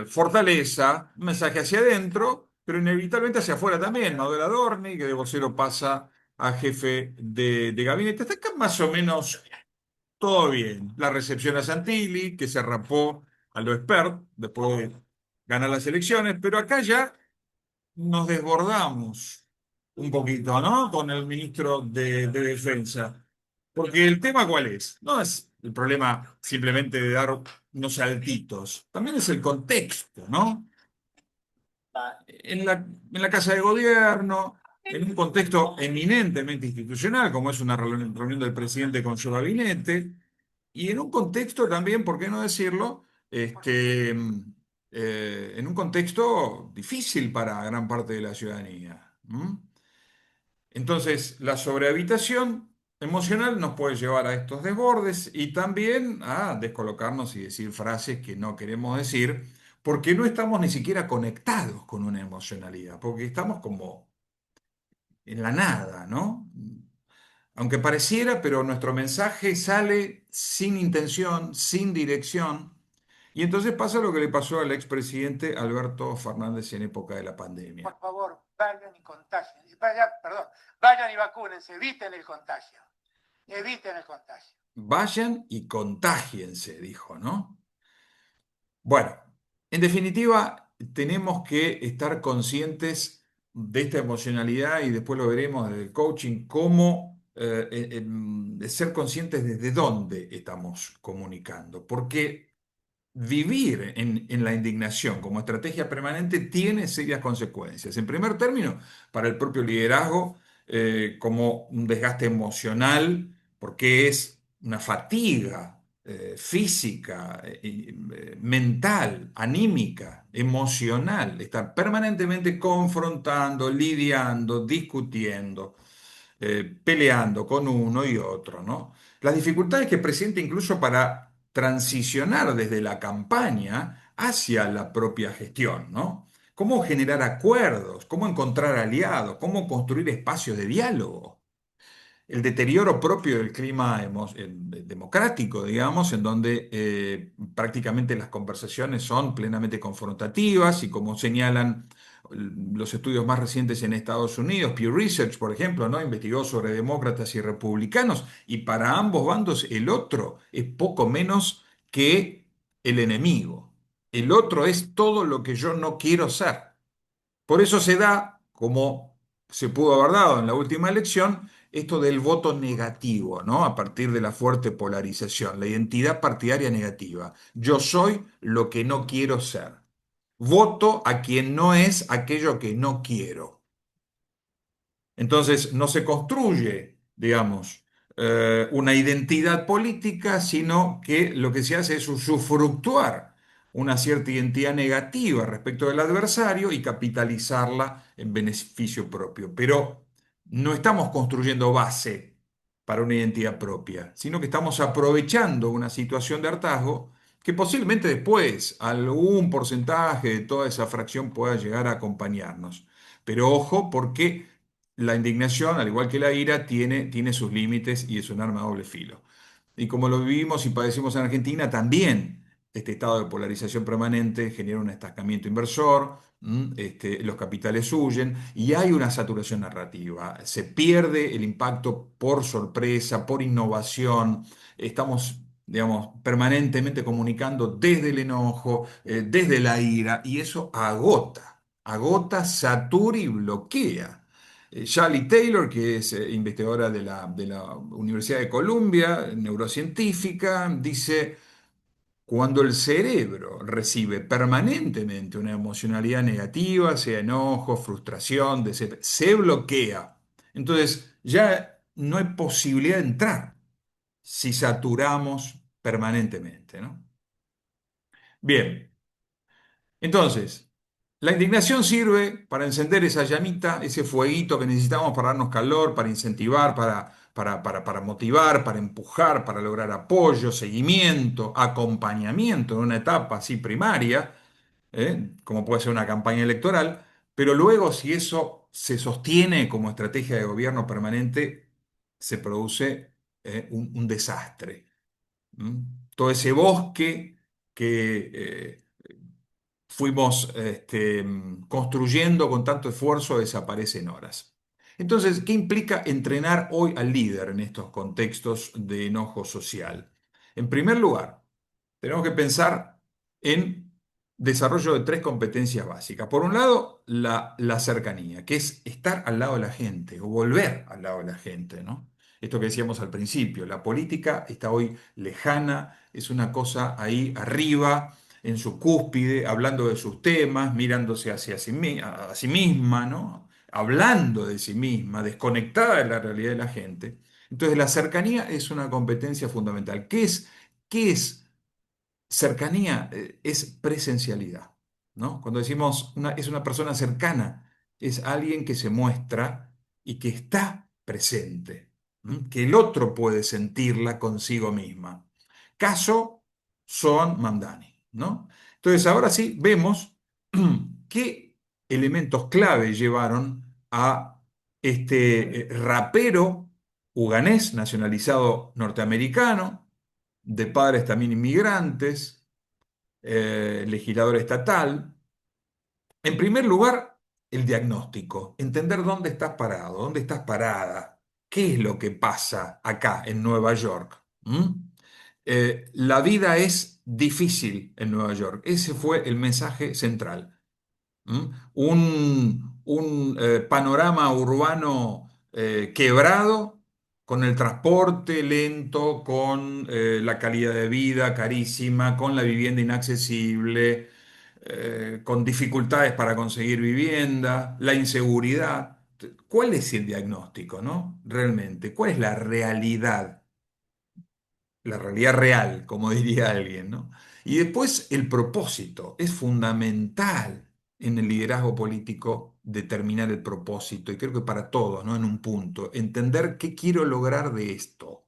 fortaleza, un mensaje hacia adentro, pero inevitablemente hacia afuera también. Manuel Adorni, que de vocero pasa a jefe de gabinete. Hasta acá más o menos todo bien. La recepción a Santilli, que se rapó a lo expert después de ganar las elecciones, pero acá ya nos desbordamos un poquito, ¿no? Con el ministro de Defensa. Porque el tema, ¿cuál es? No es el problema simplemente de dar unos saltitos, también es el contexto, ¿no? En la Casa de Gobierno, en un contexto eminentemente institucional, como es una reunión del presidente con su gabinete, y en un contexto también, ¿por qué no decirlo? En un contexto difícil para gran parte de la ciudadanía. Entonces, la sobrehabitación emocional nos puede llevar a estos desbordes y también a descolocarnos y decir frases que no queremos decir porque no estamos ni siquiera conectados con una emocionalidad, porque estamos como en la nada, ¿no? Aunque pareciera, pero nuestro mensaje sale sin intención, sin dirección. Y entonces pasa lo que le pasó al expresidente Alberto Fernández en época de la pandemia.
Por favor, vayan y contagien. Perdón, vayan y vacúnense, eviten el contagio. Eviten el contagio.
Vayan y contágiense, dijo, ¿no? Bueno, en definitiva, tenemos que estar conscientes de esta emocionalidad y después lo veremos del coaching, cómo de ser conscientes desde dónde estamos comunicando. Porque vivir en la indignación como estrategia permanente tiene serias consecuencias. En primer término, para el propio liderazgo, como un desgaste emocional, porque es una fatiga física, mental, anímica, emocional, estar permanentemente confrontando, lidiando, discutiendo, peleando con uno y otro, ¿no? Las dificultades que presenta incluso para transicionar desde la campaña hacia la propia gestión, ¿no? Cómo generar acuerdos, cómo encontrar aliados, cómo construir espacios de diálogo, el deterioro propio del clima democrático, digamos, en donde prácticamente las conversaciones son plenamente confrontativas y como señalan los estudios más recientes en Estados Unidos, Pew Research, por ejemplo, ¿no? Investigó sobre demócratas y republicanos y para ambos bandos el otro es poco menos que el enemigo. El otro es todo lo que yo no quiero ser. Por eso se da, como se pudo haber dado en la última elección, esto del voto negativo, ¿no? A partir de la fuerte polarización, la identidad partidaria negativa. Yo soy lo que no quiero ser. Voto a quien no es aquello que no quiero. Entonces, no se construye, digamos, una identidad política, sino que lo que se hace es usufructuar una cierta identidad negativa respecto del adversario y capitalizarla en beneficio propio. Pero no estamos construyendo base para una identidad propia, sino que estamos aprovechando una situación de hartazgo que posiblemente después algún porcentaje de toda esa fracción pueda llegar a acompañarnos. Pero ojo, porque la indignación, al igual que la ira, tiene sus límites y es un arma a doble filo. Y como lo vivimos y padecimos en Argentina, también este estado de polarización permanente genera un estancamiento inversor, los capitales huyen y hay una saturación narrativa. Se pierde el impacto por sorpresa, por innovación. Estamos, digamos, permanentemente comunicando desde el enojo, desde la ira, y eso agota, satura y bloquea. Charlie Taylor, que es investigadora de la Universidad de Columbia, neurocientífica, dice, cuando el cerebro recibe permanentemente una emocionalidad negativa, sea enojo, frustración, se bloquea. Entonces ya no hay posibilidad de entrar si saturamos permanentemente, ¿no? Bien, entonces, La indignación sirve para encender esa llamita, ese fueguito que necesitamos para darnos calor, para incentivar, para motivar, para empujar, para lograr apoyo, seguimiento, acompañamiento en una etapa así primaria, como puede ser una campaña electoral, pero luego si eso se sostiene como estrategia de gobierno permanente, se produce un desastre. ¿M? Todo ese bosque que fuimos construyendo con tanto esfuerzo desaparece en horas. Entonces, ¿qué implica entrenar hoy al líder en estos contextos de enojo social? En primer lugar, tenemos que pensar en desarrollo de tres competencias básicas. Por un lado, la cercanía, que es estar al lado de la gente o volver al lado de la gente, ¿no? Esto que decíamos al principio, la política está hoy lejana, es una cosa ahí arriba, en su cúspide, hablando de sus temas, mirándose hacia a sí misma, ¿no? Hablando de sí misma, desconectada de la realidad de la gente. Entonces, la cercanía es una competencia fundamental. Qué es cercanía? Es presencialidad, ¿no? Cuando decimos es una persona cercana, es alguien que se muestra y que está presente, ¿m? Que el otro puede sentirla consigo misma. Caso son Mamdani, ¿no? Entonces, ahora sí vemos qué elementos clave llevaron a este rapero uganés nacionalizado norteamericano, de padres también inmigrantes, legislador estatal. En primer lugar, el diagnóstico, entender dónde estás parado, dónde estás parada, qué es lo que pasa acá en Nueva York. ¿Mm? La vida es difícil en Nueva York. Ese fue el mensaje central. ¿Mm? Un panorama urbano quebrado, con el transporte lento, con la calidad de vida carísima, con la vivienda inaccesible, con dificultades para conseguir vivienda, la inseguridad. ¿Cuál es el diagnóstico, no? Realmente, ¿cuál es la realidad real, como diría alguien, ¿no? Y después el propósito. Es fundamental en el liderazgo político determinar el propósito, y creo que para todos, ¿no? En un punto, entender qué quiero lograr de esto.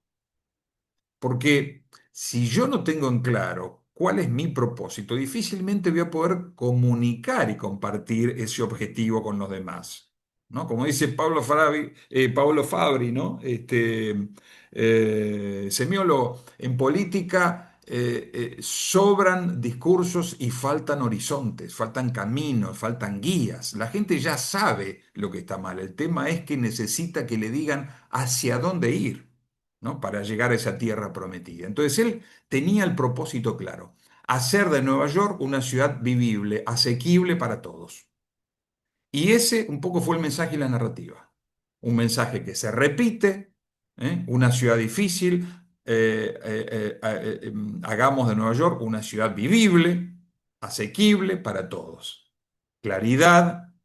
Porque si yo no tengo en claro cuál es mi propósito, difícilmente voy a poder comunicar y compartir ese objetivo con los demás, ¿no? Como dice Pablo Fabri, ¿no? Semiólogo, en política sobran discursos y faltan horizontes, faltan caminos, faltan guías. La gente ya sabe lo que está mal. El tema es que necesita que le digan hacia dónde ir, ¿no? Para llegar a esa tierra prometida. Entonces él tenía el propósito claro: hacer de Nueva York una ciudad vivible, asequible para todos. Y ese un poco fue el mensaje y la narrativa. Un mensaje que se repite, una ciudad difícil, hagamos de Nueva York una ciudad vivible, asequible para todos. Claridad,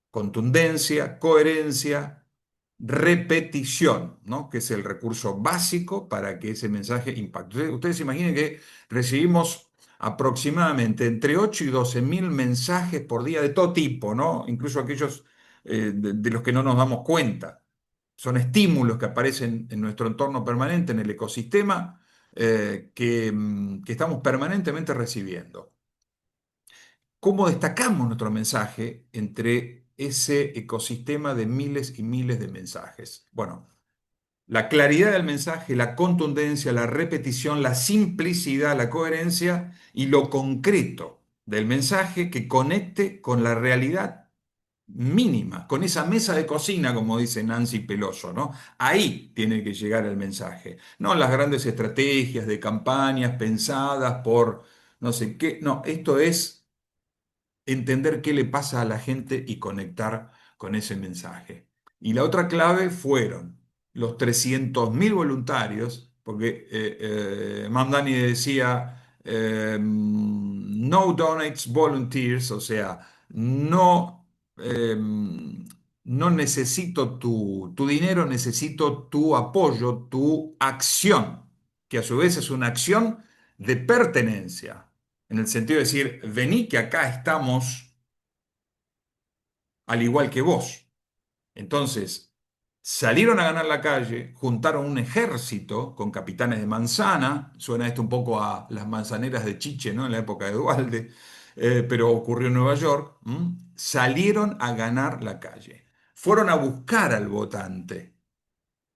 contundencia, coherencia, repetición, ¿no? Que es el recurso básico para que ese mensaje impacte. Ustedes se imaginen que recibimos aproximadamente entre 8 y 12 mil mensajes por día de todo tipo, ¿no? Incluso aquellos de los que no nos damos cuenta. Son estímulos que aparecen en nuestro entorno permanente, en el ecosistema, que estamos permanentemente recibiendo. ¿Cómo destacamos nuestro mensaje entre ese ecosistema de miles y miles de mensajes? Bueno, la claridad del mensaje, la contundencia, la repetición, la simplicidad, la coherencia y lo concreto del mensaje que conecte con la realidad mínima, con esa mesa de cocina, como dice Nancy Peloso, ¿no? Ahí tiene que llegar el mensaje, no las grandes estrategias de campañas pensadas por no sé qué, no, esto es entender qué le pasa a la gente y conectar con ese mensaje. Y la otra clave fueron los 300.000 voluntarios, porque Mamdani decía, no donates volunteers, o sea, no, no necesito tu dinero, necesito tu apoyo, tu acción, que a su vez es una acción de pertenencia, en el sentido de decir, vení que acá estamos al igual que vos. Entonces, salieron a ganar la calle, juntaron un ejército con capitanes de manzana, suena esto un poco a las manzaneras de Chiche, ¿no? En la época de Duhalde, pero ocurrió en Nueva York, ¿m? Salieron a ganar la calle, fueron a buscar al votante,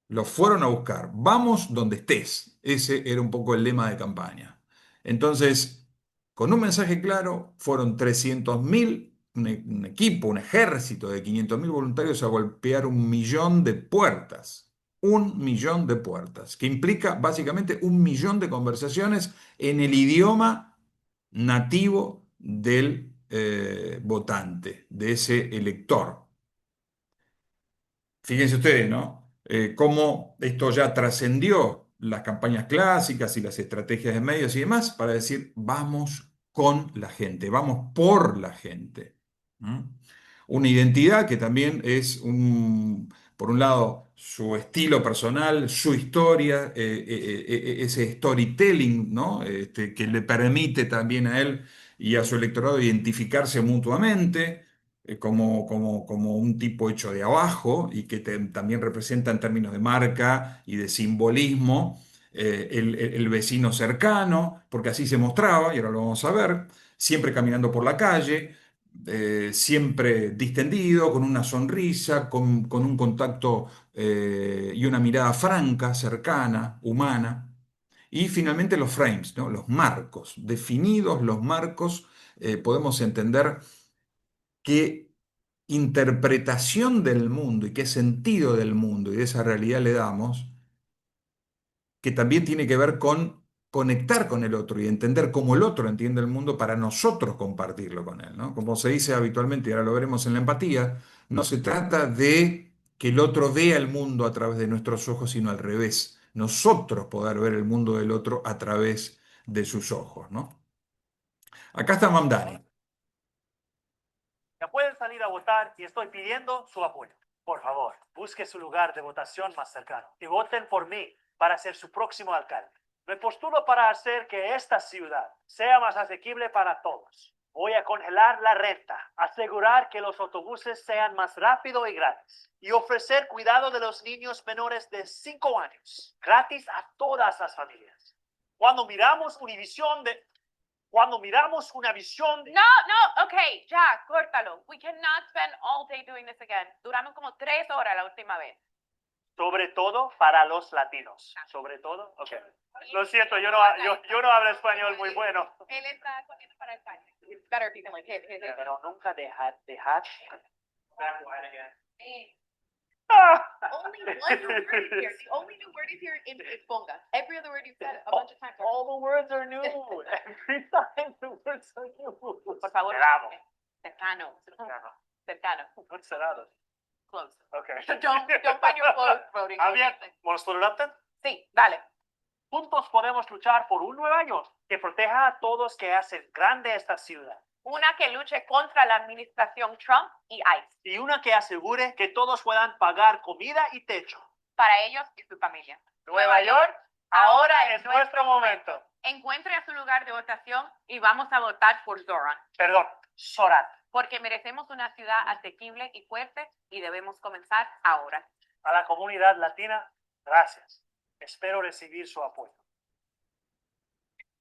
los fueron a buscar, vamos donde estés, ese era un poco el lema de campaña. Entonces, con un mensaje claro, fueron 300.000, un equipo, un ejército de 500.000 voluntarios a golpear 1.000.000 de puertas. 1.000.000 de puertas, que implica básicamente 1.000.000 de conversaciones en el idioma nativo del votante, de ese elector. Fíjense ustedes, ¿no? Cómo esto ya trascendió las campañas clásicas y las estrategias de medios y demás para decir, vamos con la gente, vamos por la gente. ¿Mm? Una identidad que también es, por un lado, su estilo personal, su historia, ese storytelling, ¿no? Que le permite también a él y a su electorado identificarse mutuamente como un tipo hecho de abajo y que también representa en términos de marca y de simbolismo el vecino cercano, porque así se mostraba, y ahora lo vamos a ver, siempre caminando por la calle, siempre distendido, con una sonrisa, con un contacto y una mirada franca, cercana, humana. Y finalmente los frames, ¿no? Los marcos. Definidos los marcos, podemos entender qué interpretación del mundo y qué sentido del mundo y de esa realidad le damos, que también tiene que ver con conectar con el otro y entender cómo el otro entiende el mundo para nosotros compartirlo con él, ¿no? Como se dice habitualmente, y ahora lo veremos en la empatía, no se trata de que el otro vea el mundo a través de nuestros ojos, sino al revés, nosotros poder ver el mundo del otro a través de sus ojos, ¿no? Acá está Mamdani.
Ya pueden salir a votar y estoy pidiendo su apoyo. Por favor, busque su lugar de votación más cercano y voten por mí para ser su próximo alcalde. Me postulo para hacer que esta ciudad sea más asequible para todos. Voy a congelar la renta, asegurar que los autobuses sean más rápidos y gratis y ofrecer cuidado de los niños menores de 5 años, gratis a todas las familias. Cuando miramos una visión de
No, no, okay, ya, córtalo. We cannot spend all day doing this again. Duramos como 3 horas la última vez.
Sobre todo para los latinos. Sobre todo, ok. Lo siento, yo no hablo español muy bueno.
Él está corriendo para España. It's better if you can like hit.
Pero nunca dejar.
Only one new word is here. The only new word is here is ponga. Every other word you said a bunch of times.
All the words are new. Every time the words are new.
Por favor. Cercano.
Not cerrados.
Close.
Okay.
Don't find your clothes voting.
Bien, ¿nos tolerantes?
Sí, dale.
Juntos podemos luchar por un Nueva York que proteja a todos, que hacen grande esta ciudad.
Una que luche contra la administración Trump y ICE.
Y una que asegure que todos puedan pagar comida y techo.
Para ellos y su familia.
Nueva York, ahora es nuestro momento.
Encuentre a su lugar de votación y vamos a votar por Zoran.
Perdón, Zoran.
Porque merecemos una ciudad asequible y fuerte y debemos comenzar ahora.
A la comunidad latina, gracias. Espero recibir su apoyo.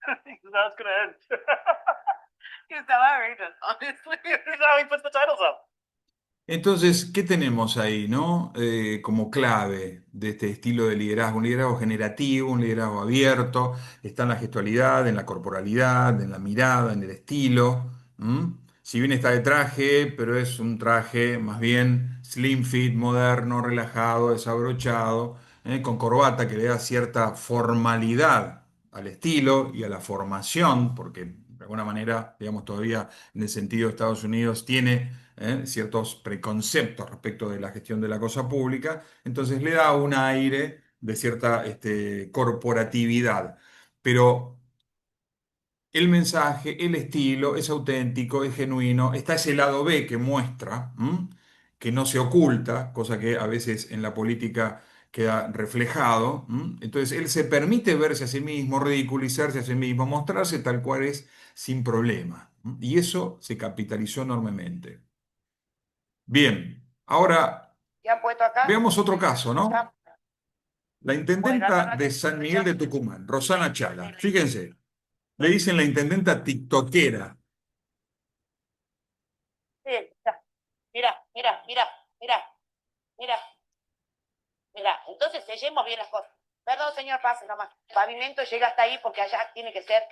That's gonna end.
Estaba riendo, honestly.
That's how he puts the titles up.
Entonces, ¿qué tenemos ahí, no? Como clave de este estilo de liderazgo, un liderazgo generativo, un liderazgo abierto, está en la gestualidad, en la corporalidad, en la mirada, en el estilo. Si bien está de traje, pero es un traje más bien slim fit, moderno, relajado, desabrochado, con corbata que le da cierta formalidad al estilo y a la formación, porque de alguna manera, digamos, todavía en el sentido de Estados Unidos tiene ciertos preconceptos respecto de la gestión de la cosa pública, entonces le da un aire de cierta corporatividad. Pero el mensaje, el estilo es auténtico, es genuino, está ese lado B que muestra, que no se oculta, cosa que a veces en la política queda reflejado. Entonces él se permite verse a sí mismo, ridiculizarse a sí mismo, mostrarse tal cual es sin problema. Y eso se capitalizó enormemente. Bien, ahora
¿Qué han puesto acá?
veamos otro caso, ¿no? La
Bueno,
intendenta de San Miguel de Tucumán, Rosana Chala. Fíjense, le dicen la intendenta tiktokera.
sí, mira, mira, mira, mira, mira, mira. Entonces sellemos bien las cosas. Perdón, señor, pase nomás. El pavimento llega hasta ahí porque allá tiene que ser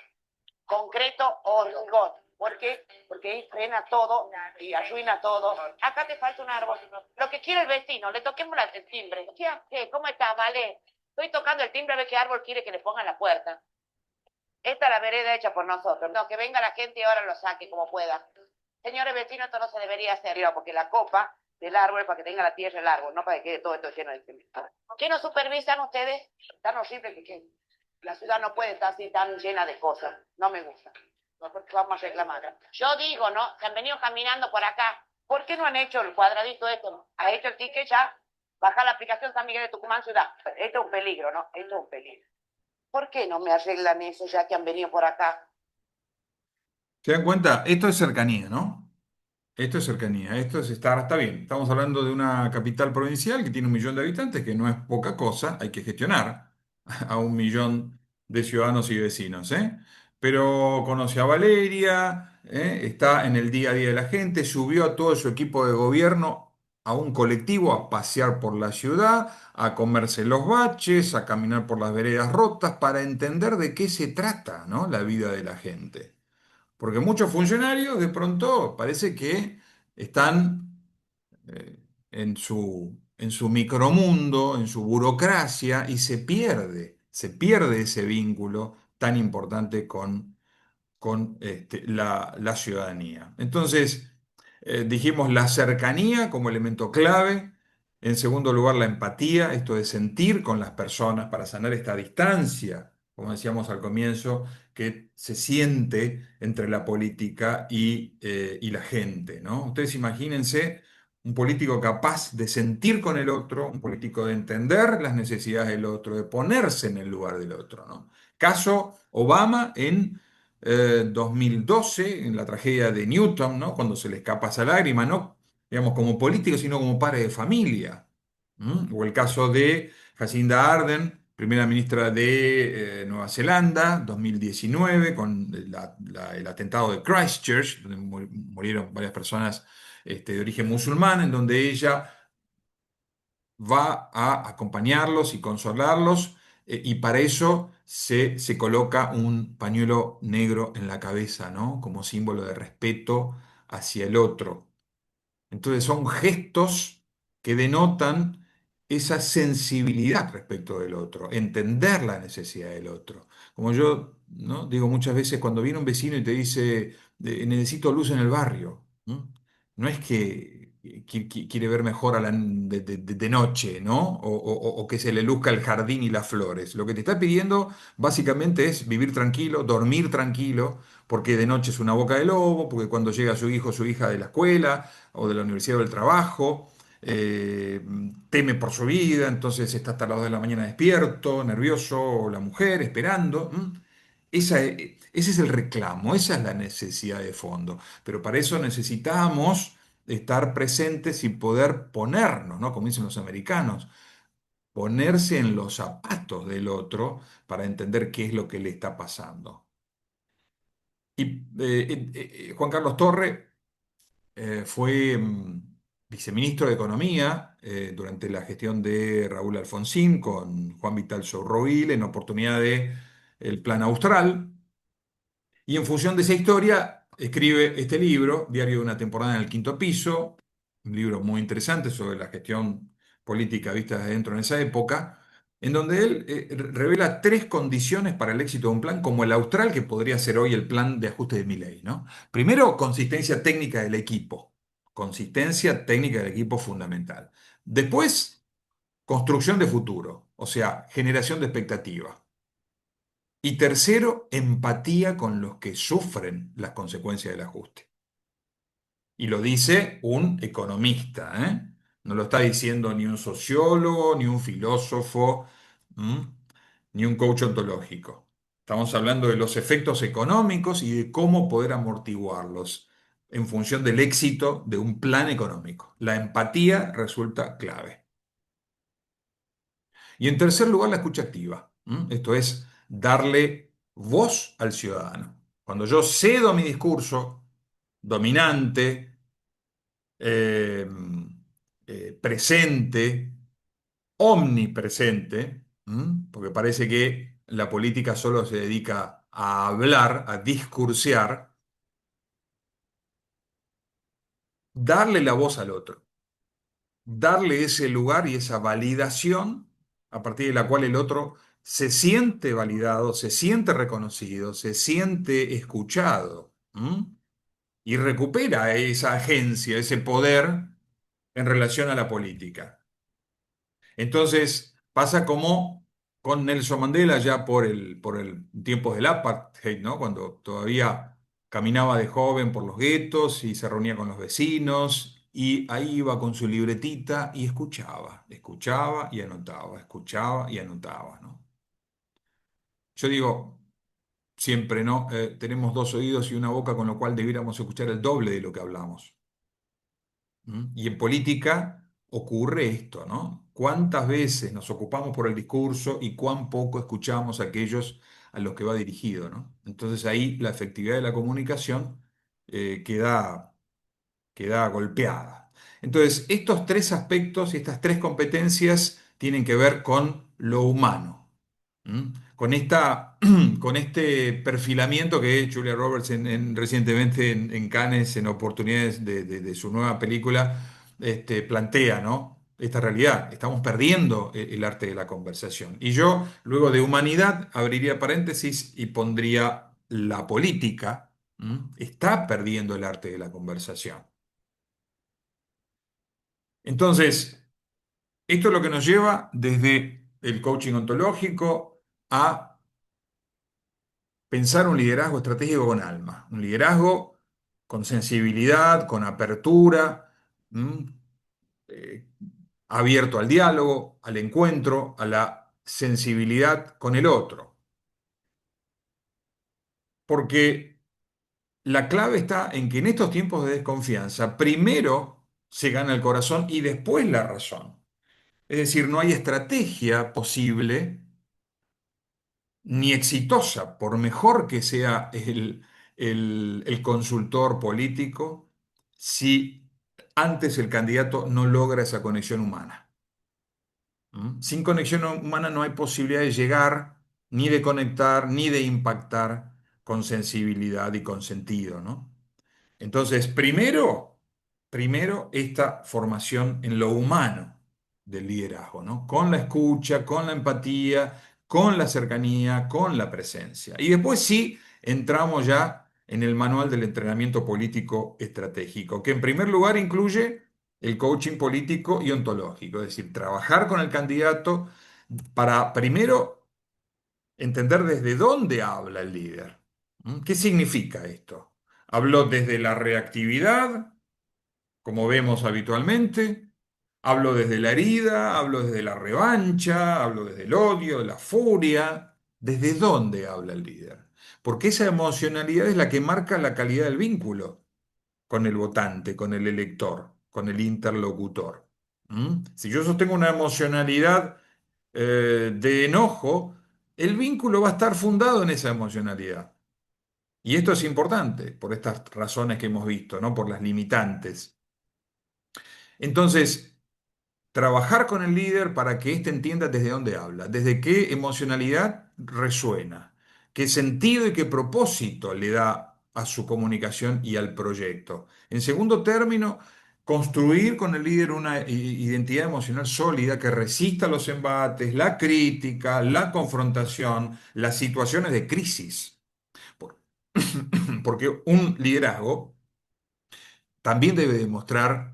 concreto o hormigón. ¿Por qué? Porque ahí frena todo y arruina todo. Acá te falta un árbol. Lo que quiere el vecino, le toquemos el timbre. ¿Qué? ¿Cómo está? Vale. Estoy tocando el timbre a ver qué árbol quiere que le ponga en la puerta. Esta es la vereda hecha por nosotros. No, que venga la gente y ahora lo saque como pueda. Señores vecinos, esto no se debería hacer, porque la copa del árbol es para que tenga la tierra el árbol, no para que quede todo esto lleno de cemento. ¿Qué nos supervisan ustedes? Tan horrible que la ciudad no puede estar así tan llena de cosas. No me gusta. Nosotros vamos a reclamar. Yo digo, ¿no? Se han venido caminando por acá. ¿Por qué no han hecho el cuadradito esto? ¿Ha hecho el ticket ya? Baja la aplicación San Miguel de Tucumán Ciudad. Esto es un peligro, ¿no? Esto es un peligro. ¿Por qué no me arreglan eso ya que han venido por acá?
¿Se dan cuenta? Esto es cercanía, ¿no? Esto es cercanía, esto es estar, está bien. Estamos hablando de una capital provincial que tiene 1 millón de habitantes, que no es poca cosa, hay que gestionar a 1 millón de ciudadanos y vecinos, ¿eh? Pero conoce a Valeria, está en el día a día de la gente, subió a todo su equipo de gobierno a un colectivo a pasear por la ciudad, a comerse los baches, a caminar por las veredas rotas, para entender de qué se trata, ¿no? La vida de la gente. Porque muchos funcionarios de pronto parece que están eh, en su micromundo, en su burocracia, y se pierde ese vínculo tan importante con la ciudadanía. Entonces, dijimos la cercanía como elemento clave. En segundo lugar, la empatía, esto de sentir con las personas para sanar esta distancia, como decíamos al comienzo, que se siente entre la política y la gente, ¿no? Ustedes imagínense un político capaz de sentir con el otro, un político de entender las necesidades del otro, de ponerse en el lugar del otro, ¿no? Caso Obama en 2012, en la tragedia de Newton, ¿no? Cuando se le escapa esa lágrima, no, digamos, como político, sino como padre de familia. O el caso de Jacinda Ardern, primera ministra de Nueva Zelanda, 2019, con el atentado de Christchurch, donde murieron varias personas de origen musulmán, en donde ella va a acompañarlos y consolarlos, y para eso se coloca un pañuelo negro en la cabeza, ¿no? Como símbolo de respeto hacia el otro. Entonces son gestos que denotan esa sensibilidad respecto del otro, entender la necesidad del otro. Como yo, ¿no? Digo muchas veces, cuando viene un vecino y te dice, necesito luz en el barrio, ¿no? No es que quiere ver mejor de noche, ¿no? O que se le luzca el jardín y las flores. Lo que te está pidiendo básicamente es vivir tranquilo, dormir tranquilo, porque de noche es una boca de lobo, porque cuando llega su hijo o su hija de la escuela o de la universidad o del trabajo, eh, teme por su vida, entonces está hasta las 2 de la mañana despierto, nervioso, o la mujer esperando. Ese es el reclamo, esa es la necesidad de fondo. Pero para eso necesitamos estar presentes y poder ponernos, ¿no? Como dicen los americanos, ponerse en los zapatos del otro para entender qué es lo que le está pasando. Y Juan Carlos Torre fue viceministro de Economía durante la gestión de Raúl Alfonsín con Juan Vital Sorrobil en oportunidad de el Plan Austral. Y en función de esa historia, escribe este libro, Diario de una temporada en el quinto piso, un libro muy interesante sobre la gestión política vista desde dentro en esa época, en donde él revela 3 condiciones para el éxito de un plan como el Austral, que podría ser hoy el plan de ajuste de Milei, ¿no? Primero, consistencia técnica del equipo. Consistencia técnica del equipo fundamental. Después, construcción de futuro, o sea, generación de expectativa. Y tercero, empatía con los que sufren las consecuencias del ajuste. Y lo dice un economista, ¿eh? No lo está diciendo ni un sociólogo, ni un filósofo, ¿m? Ni un coach ontológico. Estamos hablando de los efectos económicos y de cómo poder amortiguarlos. en función del éxito de un plan económico. La empatía resulta clave. Y en tercer lugar, la escucha activa. Esto es darle voz al ciudadano. Cuando yo cedo mi discurso dominante, eh, presente, omnipresente, porque parece que la política solo se dedica a hablar, a discursear, darle la voz al otro, darle ese lugar y esa validación a partir de la cual el otro se siente validado, se siente reconocido, se siente escuchado, y recupera esa agencia, ese poder en relación a la política. Entonces pasa como con Nelson Mandela ya por el tiempo del apartheid, ¿no? Cuando todavía caminaba de joven por los guetos y se reunía con los vecinos y ahí iba con su libretita y escuchaba y anotaba, escuchaba y anotaba, ¿no? Yo digo siempre, ¿no? Tenemos dos oídos y una boca con lo cual debiéramos escuchar el doble de lo que hablamos. Y en política ocurre esto, ¿no? ¿Cuántas veces nos ocupamos por el discurso y cuán poco escuchamos a aquellos a los que va dirigido, ¿no? Entonces ahí la efectividad de la comunicación queda golpeada. Entonces, estos tres aspectos y estas tres competencias tienen que ver con lo humano. Con con este perfilamiento que Julia Roberts recientemente en Cannes, en oportunidades de su nueva película, plantea, ¿no? Esta realidad. Estamos perdiendo el arte de la conversación. Y yo, luego de humanidad, abriría paréntesis y pondría la política. Está perdiendo el arte de la conversación. Entonces, esto es lo que nos lleva desde el coaching ontológico a pensar un liderazgo estratégico con alma, un liderazgo con sensibilidad, con apertura, ¿m? Eh, abierto al diálogo, al encuentro, a la sensibilidad con el otro. Porque la clave está en que en estos tiempos de desconfianza, primero se gana el corazón y después la razón. Es decir, no hay estrategia posible ni exitosa, por mejor que sea el consultor político, si antes el candidato no logra esa conexión humana. Sin conexión humana no hay posibilidad de llegar, ni de conectar, ni de impactar con sensibilidad y con sentido, ¿no? Entonces, primero esta formación en lo humano del liderazgo, ¿no? Con la escucha, con la empatía, con la cercanía, con la presencia. Y después sí entramos ya en el manual del entrenamiento político estratégico, que en primer lugar incluye el coaching político y ontológico, es decir, trabajar con el candidato para primero entender desde dónde habla el líder. ¿Qué significa esto? Habló desde la reactividad, como vemos habitualmente, hablo desde la herida, hablo desde la revancha, hablo desde el odio, la furia. ¿Desde dónde habla el líder? Porque esa emocionalidad es la que marca la calidad del vínculo con el votante, con el elector, con el interlocutor. Si yo sostengo una emocionalidad de enojo, el vínculo va a estar fundado en esa emocionalidad. Y esto es importante por estas razones que hemos visto, ¿no? Por las limitantes. Entonces, trabajar con el líder para que éste entienda desde dónde habla, desde qué emocionalidad resuena, qué sentido y qué propósito le da a su comunicación y al proyecto. En segundo término, construir con el líder una identidad emocional sólida que resista los embates, la crítica, la confrontación, las situaciones de crisis. Por- Porque un liderazgo también debe demostrar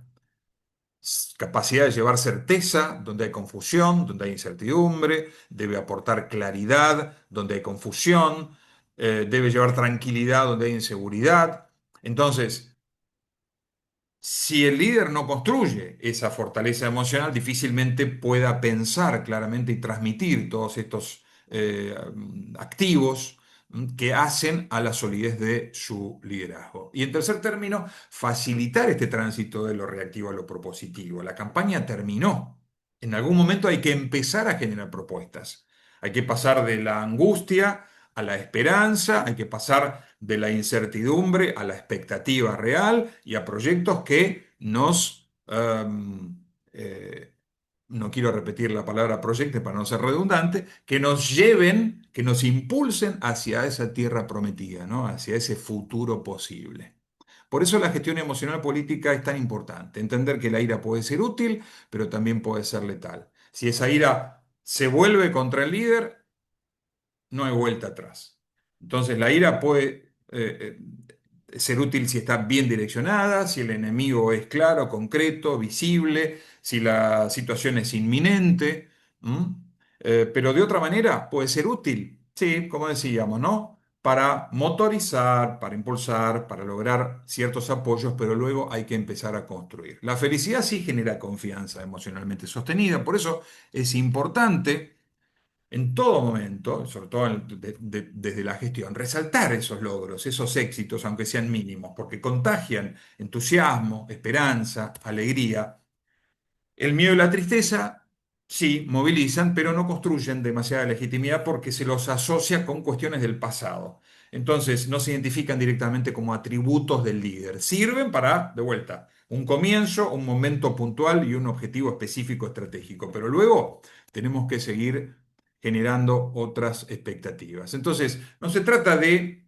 capacidad de llevar certeza donde hay confusión, donde hay incertidumbre, debe aportar claridad donde hay confusión, debe llevar tranquilidad donde hay inseguridad. Entonces, si el líder no construye esa fortaleza emocional, difícilmente pueda pensar claramente y transmitir todos estos activos que hacen a la solidez de su liderazgo. Y en tercer término, facilitar este tránsito de lo reactivo a lo propositivo. La campaña terminó. En algún momento hay que empezar a generar propuestas. Hay que pasar de la angustia a la esperanza, hay que pasar de la incertidumbre a la expectativa real y a proyectos que nos no quiero repetir la palabra proyecto para no ser redundante, que nos lleven, que nos impulsen hacia esa tierra prometida, ¿no? Hacia ese futuro posible. Por eso la gestión emocional política es tan importante. Entender que la ira puede ser útil, pero también puede ser letal. Si esa ira se vuelve contra el líder, no hay vuelta atrás. Entonces la ira puede ser útil si está bien direccionada, si el enemigo es claro, concreto, visible, si la situación es inminente. ¿M? Pero de otra manera puede ser útil, sí, como decíamos, ¿no? Para motorizar, para impulsar, para lograr ciertos apoyos, pero luego hay que empezar a construir. La felicidad sí genera confianza emocionalmente sostenida, por eso es importante en todo momento, sobre todo desde la gestión, resaltar esos logros, esos éxitos, aunque sean mínimos, porque contagian entusiasmo, esperanza, alegría. El miedo y la tristeza, sí, movilizan, pero no construyen demasiada legitimidad porque se los asocia con cuestiones del pasado. Entonces, no se identifican directamente como atributos del líder. Sirven para, de vuelta, un comienzo, un momento puntual y un objetivo específico estratégico. Pero luego tenemos que seguir generando otras expectativas. Entonces, no se trata de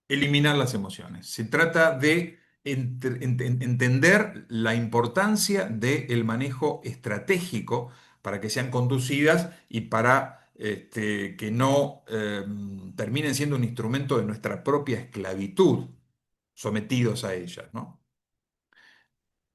eliminar las emociones. Se trata de entender la importancia del manejo estratégico para que sean conducidas y para que no terminen siendo un instrumento de nuestra propia esclavitud, sometidos a ellas, ¿no?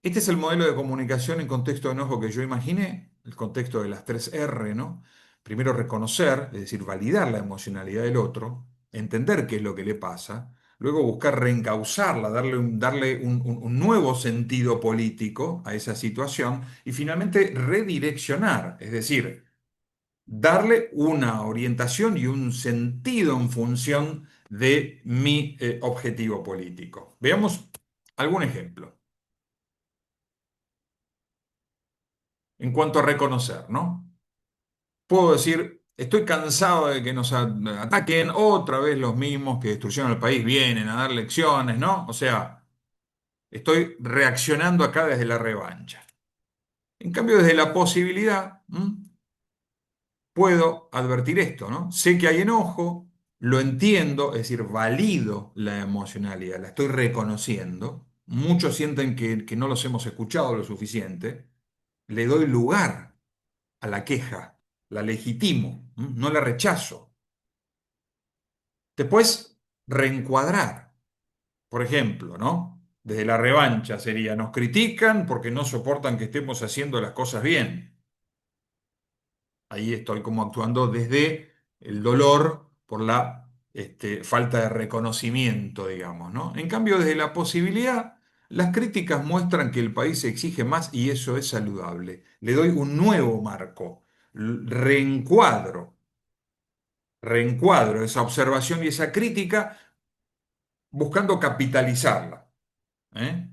Este es el modelo de comunicación en contexto de enojo que yo imaginé, el contexto de las tres R, ¿no? Primero reconocer, es decir, validar la emocionalidad del otro, entender qué es lo que le pasa, luego buscar reencauzarla, darle un nuevo sentido político a esa situación y finalmente redireccionar, es decir, darle una orientación y un sentido en función de mi objetivo político. Veamos algún ejemplo. En cuanto a reconocer, ¿no? Puedo decir, estoy cansado de que nos ataquen otra vez los mismos que destruyeron el país, vienen a dar lecciones, ¿no? O sea, estoy reaccionando acá desde la revancha. En cambio, desde la posibilidad, puedo advertir esto, ¿no? Sé que hay enojo, lo entiendo, es decir, valido la emocionalidad, la estoy reconociendo. Muchos sienten que no los hemos escuchado lo suficiente. Le doy lugar a la queja, la legitimo, no la rechazo. Después, reencuadrar, por ejemplo, ¿no? Desde la revancha sería, nos critican porque no soportan que estemos haciendo las cosas bien. Ahí estoy como actuando desde el dolor por la falta de reconocimiento, digamos, ¿no? En cambio, desde la posibilidad, las críticas muestran que el país exige más y eso es saludable. Le doy un nuevo marco, reencuadro esa observación y esa crítica buscando capitalizarla. ¿Eh?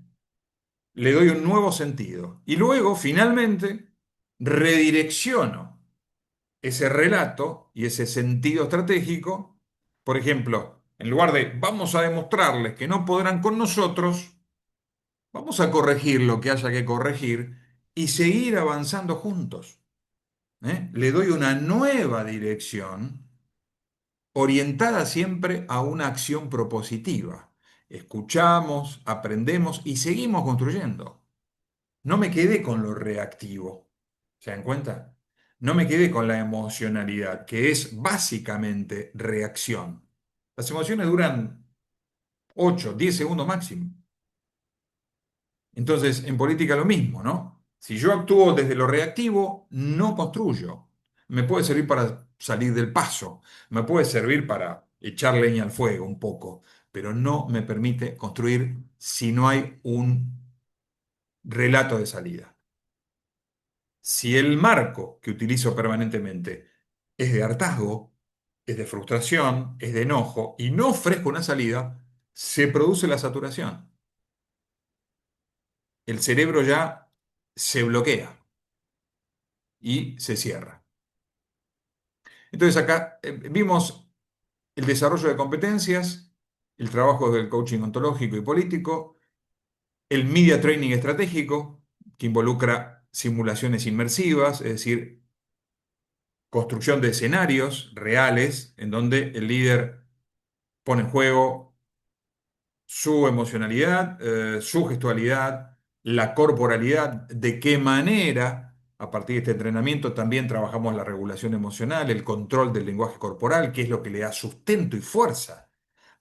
Le doy un nuevo sentido. Y luego, finalmente, redirecciono ese relato y ese sentido estratégico. Por ejemplo, en lugar de vamos a demostrarles que no podrán con nosotros, vamos a corregir lo que haya que corregir y seguir avanzando juntos. Le doy una nueva dirección orientada siempre a una acción propositiva. Escuchamos, aprendemos y seguimos construyendo. No me quedé con lo reactivo. ¿Se dan cuenta? No me quedé con la emocionalidad, que es básicamente reacción. Las emociones duran 8, 10 segundos máximo. Entonces, en política lo mismo, ¿no? Si yo actúo desde lo reactivo, no construyo. Me puede servir para salir del paso, me puede servir para echar leña al fuego un poco, pero no me permite construir si no hay un relato de salida. Si el marco que utilizo permanentemente es de hartazgo, es de frustración, es de enojo, y no ofrezco una salida, se produce la saturación. El cerebro ya se bloquea y se cierra. Entonces acá vimos el desarrollo de competencias, el trabajo del coaching ontológico y político, el media training estratégico, que involucra simulaciones inmersivas, es decir, construcción de escenarios reales en donde el líder pone en juego su emocionalidad, su gestualidad, la corporalidad, de qué manera, a partir de este entrenamiento, también trabajamos la regulación emocional, el control del lenguaje corporal, que es lo que le da sustento y fuerza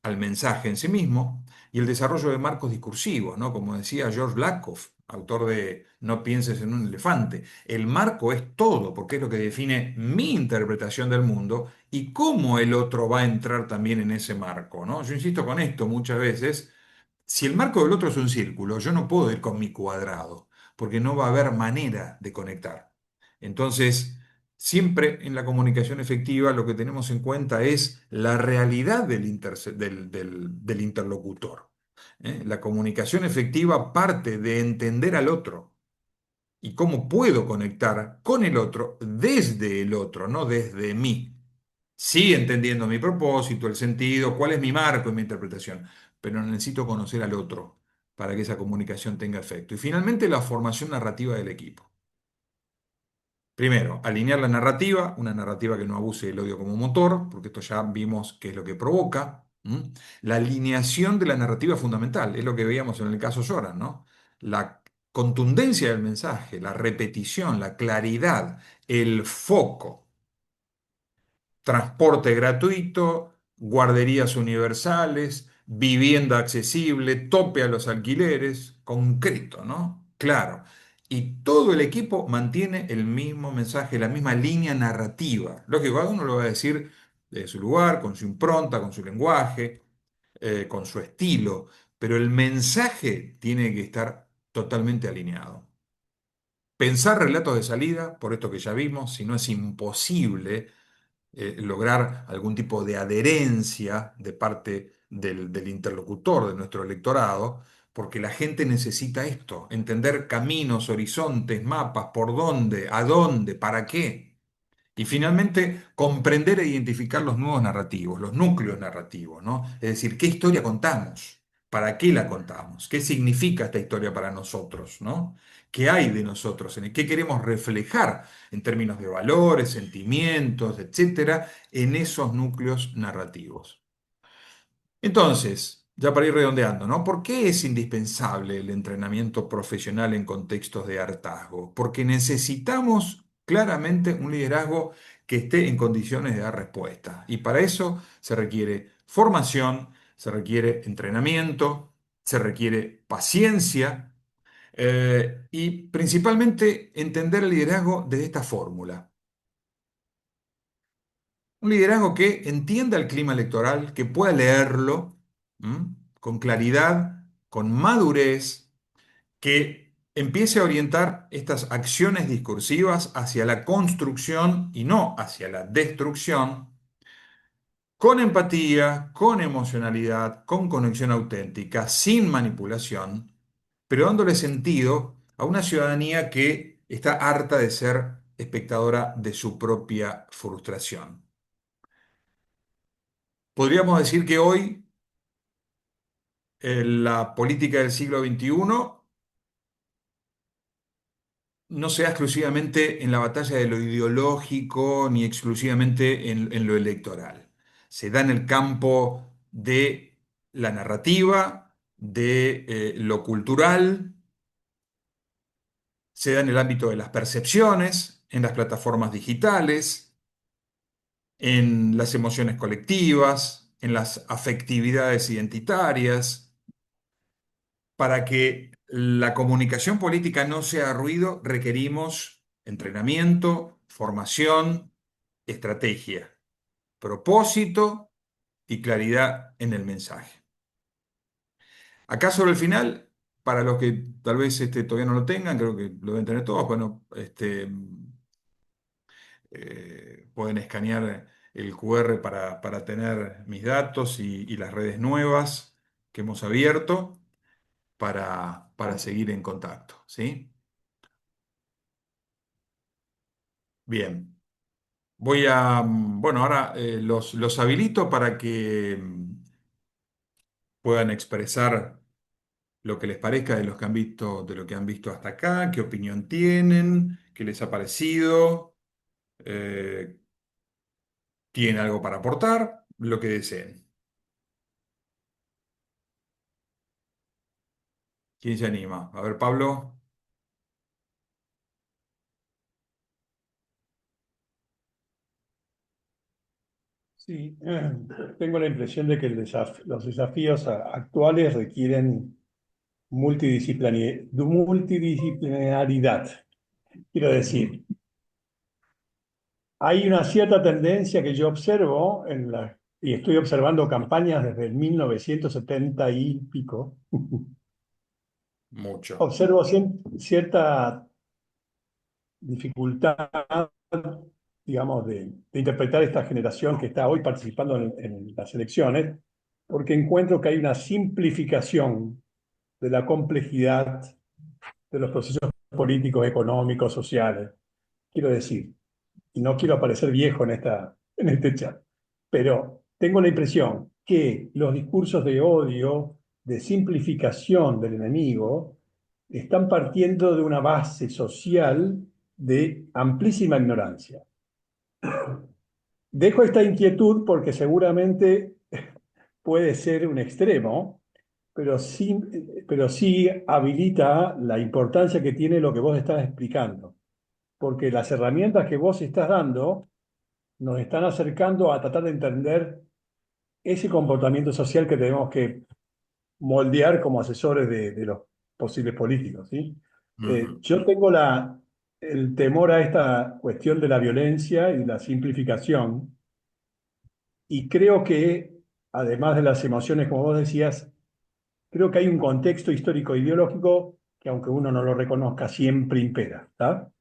al mensaje en sí mismo, y el desarrollo de marcos discursivos, ¿no? Como decía George Lakoff, autor de No pienses en un elefante. El marco es todo, porque es lo que define mi interpretación del mundo y cómo el otro va a entrar también en ese marco, ¿no? Yo insisto con esto muchas veces. Si el marco del otro es un círculo, yo no puedo ir con mi cuadrado, porque no va a haber manera de conectar. Entonces, siempre en la comunicación efectiva lo que tenemos en cuenta es la realidad del interlocutor. ¿Eh? La comunicación efectiva parte de entender al otro y cómo puedo conectar con el otro desde el otro, no desde mí. Sí, entendiendo mi propósito, el sentido, cuál es mi marco y mi interpretación, pero necesito conocer al otro para que esa comunicación tenga efecto. Y finalmente, la formación narrativa del equipo. Primero, alinear la narrativa, una narrativa que no abuse del odio como motor, porque esto ya vimos qué es lo que provoca. ¿M? La alineación de la narrativa es fundamental, es lo que veíamos en el caso Soran, ¿no? La contundencia del mensaje, la repetición, la claridad, el foco. Transporte gratuito, guarderías universales, vivienda accesible, tope a los alquileres, concreto, ¿no? Claro. Y todo el equipo mantiene el mismo mensaje, la misma línea narrativa. Lógico, cada uno lo va a decir de su lugar, con su impronta, con su lenguaje, con su estilo, pero el mensaje tiene que estar totalmente alineado. Pensar relatos de salida, por esto que ya vimos, si no es imposible lograr algún tipo de adherencia de parte del interlocutor, de nuestro electorado, porque la gente necesita esto, entender caminos, horizontes, mapas, por dónde, a dónde, para qué. Y finalmente, comprender e identificar los nuevos narrativos, los núcleos narrativos, ¿no? Es decir, ¿qué historia contamos? ¿Para qué la contamos? ¿Qué significa esta historia para nosotros, ¿no? ¿Qué hay de nosotros? ¿Qué queremos reflejar en términos de valores, sentimientos, etcétera, en esos núcleos narrativos? Entonces, ya para ir redondeando, ¿no? ¿Por qué es indispensable el entrenamiento profesional en contextos de hartazgo? Porque necesitamos claramente un liderazgo que esté en condiciones de dar respuesta. Y para eso se requiere formación, se requiere entrenamiento, se requiere paciencia y principalmente entender el liderazgo desde esta fórmula. Un liderazgo que entienda el clima electoral, que pueda leerlo, ¿m? Con claridad, con madurez, que empiece a orientar estas acciones discursivas hacia la construcción y no hacia la destrucción, con empatía, con emocionalidad, con conexión auténtica, sin manipulación, pero dándole sentido a una ciudadanía que está harta de ser espectadora de su propia frustración. Podríamos decir que hoy la política del siglo XXI no se da exclusivamente en la batalla de lo ideológico ni exclusivamente en lo electoral. Se da en el campo de la narrativa, de lo cultural, se da en el ámbito de las percepciones, en las plataformas digitales, en las emociones colectivas, en las afectividades identitarias. Para que la comunicación política no sea ruido, requerimos entrenamiento, formación, estrategia, propósito y claridad en el mensaje. Acá sobre el final, para los que tal vez todavía no lo tengan, creo que lo deben tener todos, bueno, pueden escanear el QR para tener mis datos y las redes nuevas que hemos abierto para seguir en contacto, ¿sí? Bien. Bueno, ahora los habilito para que puedan expresar lo que les parezca de los que han visto, de lo que han visto hasta acá, qué opinión tienen, qué les ha parecido, eh, tienen algo para aportar, lo que deseen. ¿Quién se anima? A ver, Pablo.
Sí, tengo la impresión de que los desafíos actuales requieren multidisciplinaridad. Quiero decir, hay una cierta tendencia que yo observo y estoy observando campañas desde el 1970 y pico.
Mucho.
Observo cierta dificultad, digamos, de interpretar esta generación que está hoy participando en las elecciones, porque encuentro que hay una simplificación de la complejidad de los procesos políticos, económicos, sociales. Quiero decir, y no quiero parecer viejo en este chat, pero tengo la impresión que los discursos de odio, de simplificación del enemigo, están partiendo de una base social de amplísima ignorancia. Dejo esta inquietud porque seguramente puede ser un extremo, pero sí habilita la importancia que tiene lo que vos estás explicando, porque las herramientas que vos estás dando nos están acercando a tratar de entender ese comportamiento social que tenemos que moldear como asesores de los posibles políticos, ¿sí?
Ujú.
Yo tengo el temor a esta cuestión de la violencia y la simplificación, y creo que, además de las emociones, como vos decías, creo que hay un contexto histórico-ideológico que, aunque uno no lo reconozca, siempre impera, ¿tá?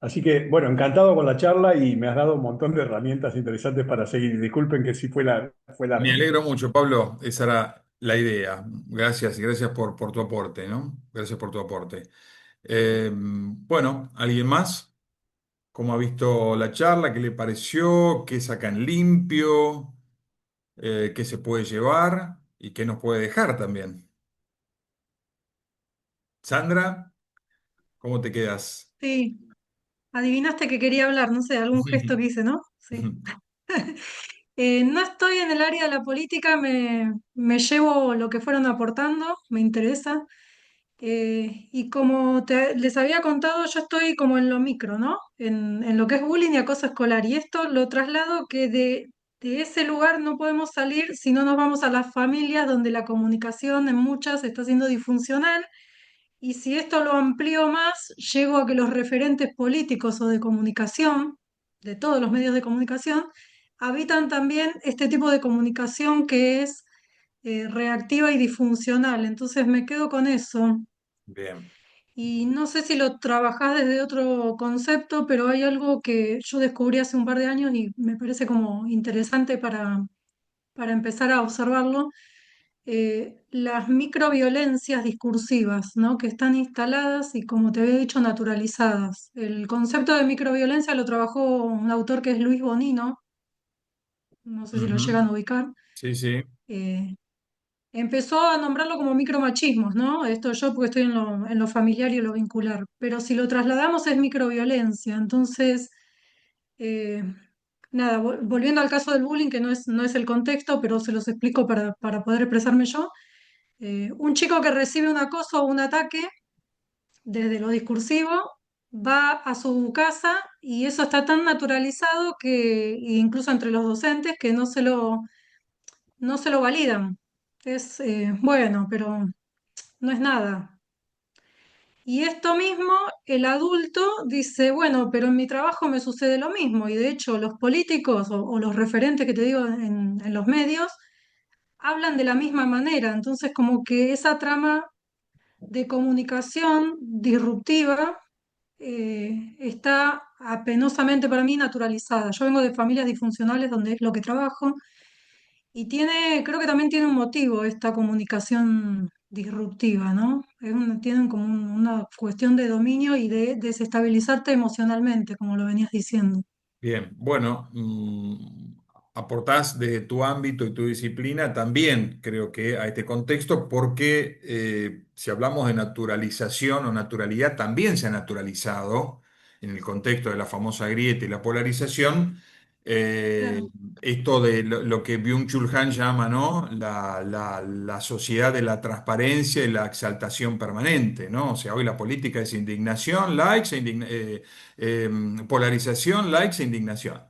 Así que, bueno, encantado con la charla y me has dado un montón de herramientas interesantes para seguir. Disculpen que sí fue
Me
largo.
alegro mucho, Pablo. Esa era la idea. Gracias y gracias por tu aporte, ¿no? Gracias por tu aporte. Bueno, ¿alguien más? ¿Cómo ha visto la charla? ¿Qué le pareció? ¿Qué sacan limpio? ¿Qué se puede llevar? ¿Y qué nos puede dejar también? Sandra, ¿cómo te quedas?
Sí, adivinaste que quería hablar, no sé, algún gesto que hice, ¿no? Sí. No estoy en el área de la política, me llevo lo que fueron aportando, me interesa. Y como les había contado, yo estoy como en lo micro, ¿no? En lo que es bullying y acoso escolar. Y esto lo traslado que de ese lugar no podemos salir si no nos vamos a las familias donde la comunicación en muchas está siendo disfuncional. Y si esto lo amplío más, llego a que los referentes políticos o de comunicación, de todos los medios de comunicación, habitan también este tipo de comunicación que es reactiva y disfuncional. Entonces me quedo con eso.
Bien,
Y no sé si lo trabajás desde otro concepto, pero hay algo que yo descubrí hace un par de años y me parece como interesante para empezar a observarlo. Las microviolencias discursivas, ¿no? Que están instaladas y, como te había dicho, naturalizadas. El concepto de microviolencia lo trabajó un autor que es Luis Bonino, no sé si lo
ujú.
llegan a ubicar.
Sí, sí,
Eh, Empezó a nombrarlo como micromachismos, ¿no? Esto yo porque estoy en lo familiar y en lo vincular, pero si lo trasladamos es microviolencia. Entonces, eh, nada, volviendo al caso del bullying, que no es el contexto, pero se los explico para poder expresarme yo. Un chico que recibe un acoso o un ataque desde lo discursivo va a su casa y eso está tan naturalizado que, incluso entre los docentes, que no se lo validan. Es bueno, pero no es nada. Y esto mismo, el adulto dice, bueno, pero en mi trabajo me sucede lo mismo. Y de hecho, los políticos o los referentes que te digo en los medios hablan de la misma manera. Entonces, como que esa trama de comunicación disruptiva está apenosamente para mí naturalizada. Yo vengo de familias disfuncionales donde es lo que trabajo y creo que también tiene un motivo esta comunicación disruptiva, ¿no? Tienen como una cuestión de dominio y de desestabilizarte emocionalmente, como lo venías diciendo.
Bien, bueno, aportás desde tu ámbito y tu disciplina también, creo que a este contexto, porque si hablamos de naturalización o naturalidad, también se ha naturalizado en el contexto de la famosa grieta y la polarización, eh,
Claro,
esto de lo que Byung-Chul Han llama, ¿no? La sociedad de la transparencia y la exaltación permanente, ¿no? O sea, hoy la política es indignación, likes, eh, polarización, likes e indignación,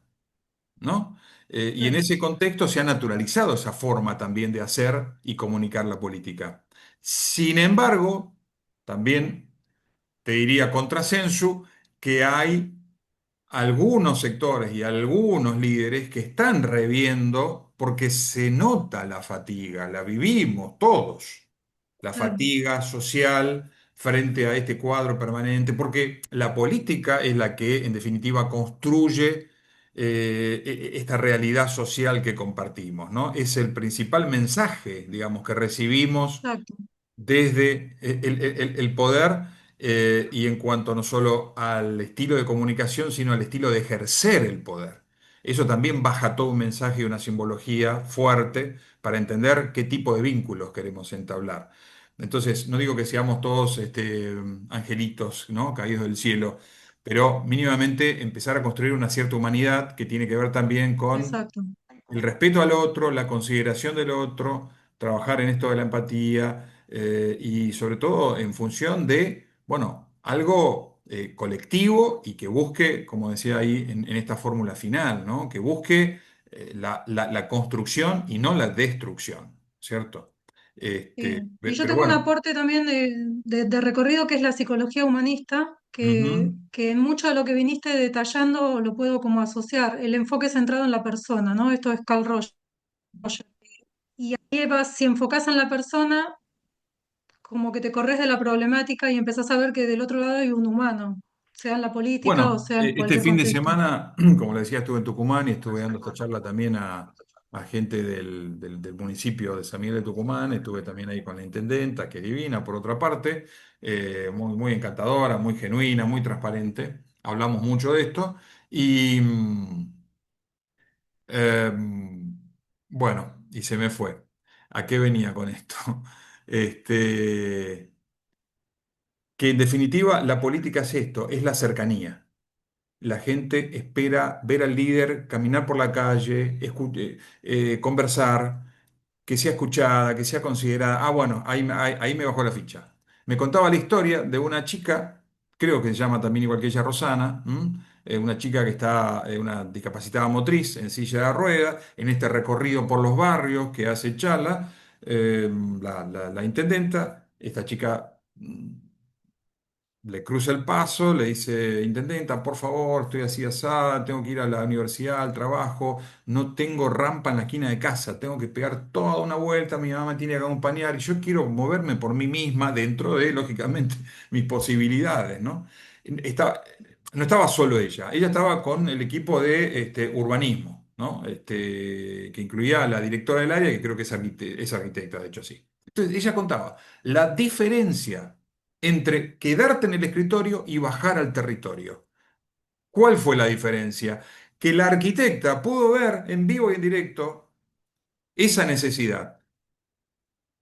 ¿no? Y en
claro,
ese contexto se ha naturalizado esa forma también de hacer y comunicar la política. Sin embargo, también te diría contrasensu que hay algunos sectores y algunos líderes que están reviendo porque se nota la fatiga, la vivimos todos, la
claro,
fatiga social frente a este cuadro permanente, porque la política es la que en definitiva construye esta realidad social que compartimos, ¿no? Es el principal mensaje, digamos, que recibimos
exacto,
desde el poder y en cuanto no solo al estilo de comunicación, sino al estilo de ejercer el poder. Eso también baja todo un mensaje y una simbología fuerte para entender qué tipo de vínculos queremos entablar. Entonces, no digo que seamos todos angelitos, ¿no? Caídos del cielo, pero mínimamente empezar a construir una cierta humanidad que tiene que ver también con
exacto,
el respeto al otro, la consideración del otro, trabajar en esto de la empatía y sobre todo en función de, bueno, algo colectivo y que busque, como decía ahí en esta fórmula final, ¿no? Que busque la construcción y no la destrucción, ¿cierto?
sí. Y yo
Pero
tengo un
bueno,
aporte también de recorrido que es la psicología humanista,
ujú.
que en mucho de lo que viniste detallando lo puedo como asociar. El enfoque centrado en la persona, ¿no? Esto es Carl Rogers. Y ahí vas, si enfocas en la persona, como que te corres de la problemática y empezás a ver que del otro lado hay un humano, sea en la política o
Bueno,
sea en
este
cualquier
fin de
contexto.
semana, como le decía, estuve en Tucumán y estuve dando esta charla también a gente del municipio de San Miguel de Tucumán. Estuve también ahí con la intendenta, que es divina, por otra parte, muy, muy encantadora, muy genuina, muy transparente. Hablamos mucho de esto y bueno, y se me fue. ¿A qué venía con esto? Este, que en definitiva la política es esto, es la cercanía. La gente espera ver al líder caminar por la calle, conversar, que sea escuchada, que sea considerada. Ah, bueno, ahí me bajó la ficha. Me contaba la historia de una chica, creo que se llama también igual que ella Rosana, ¿m? Una chica que está, una discapacitada motriz en silla de ruedas, en este recorrido por los barrios que hace Chala, la intendenta, esta chica le cruza el paso, le dice, intendenta, por favor, estoy así asada, tengo que ir a la universidad, al trabajo, no tengo rampa en la esquina de casa, tengo que pegar toda una vuelta, mi mamá me tiene que acompañar y yo quiero moverme por mí misma dentro de, lógicamente, mis posibilidades, ¿no? Estaba- no estaba solo ella estaba con el equipo de urbanismo, ¿no? Que incluía a la directora del área, que creo que es arquitecta, de hecho, sí. Entonces, ella contaba la diferencia entre quedarte en el escritorio y bajar al territorio. ¿Cuál fue la diferencia? Que la arquitecta pudo ver en vivo y en directo esa necesidad,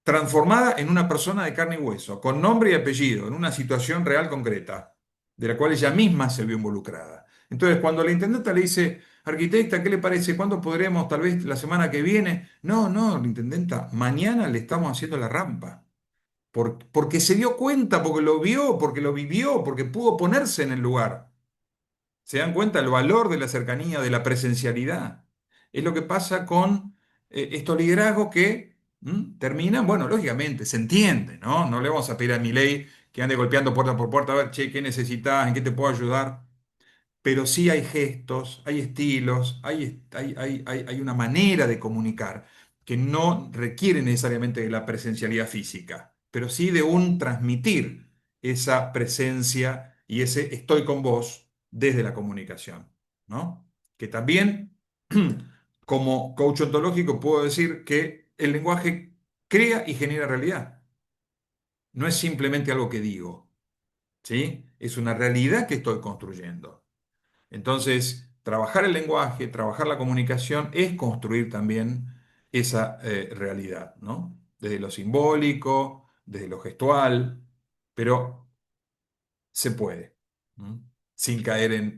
transformada en una persona de carne y hueso, con nombre y apellido, en una situación real concreta, de la cual ella misma se vio involucrada. Entonces, cuando la intendenta le dice, arquitecta, ¿qué le parece? ¿Cuándo podremos, tal vez la semana que viene? No, no, la intendenta, mañana le estamos haciendo la rampa. Porque se dio cuenta, porque lo vio, porque lo vivió, porque pudo ponerse en el lugar. ¿Se dan cuenta el valor de la cercanía, de la presencialidad? Es lo que pasa con estos liderazgos que terminan, bueno, lógicamente, se entiende, ¿no? No le vamos a pedir a Milei que ande golpeando puerta por puerta a ver, che, ¿qué necesitas? ¿En qué te puedo ayudar? Pero sí hay gestos, hay estilos, hay una manera de comunicar que no requiere necesariamente de la presencialidad física, pero sí de un transmitir esa presencia y ese estoy con vos, desde la comunicación, ¿no? Que también, como coach ontológico, puedo decir que el lenguaje crea y genera realidad. No es simplemente algo que digo, ¿sí? Es una realidad que estoy construyendo. Entonces, trabajar el lenguaje, trabajar la comunicación es construir también esa realidad, ¿no? Desde lo simbólico, desde lo gestual, pero se puede, ¿no? Sin caer en,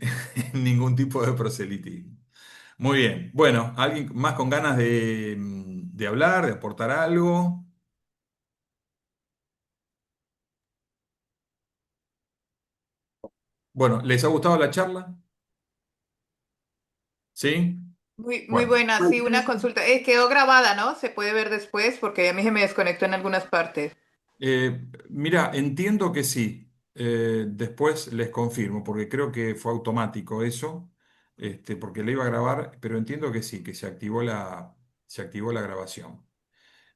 en ningún tipo de proselitismo. Muy bien. Bueno, ¿alguien más con ganas de hablar, de aportar algo? Bueno, ¿les ha gustado la charla? ¿Sí?
Muy
Bueno.
buena, sí, una consulta. Quedó grabada, ¿no? Se puede ver después porque a mí se me desconectó en algunas partes.
Mira, entiendo que sí. Después les confirmo, porque creo que fue automático eso, porque le iba a grabar, pero entiendo que sí, que se activó la grabación.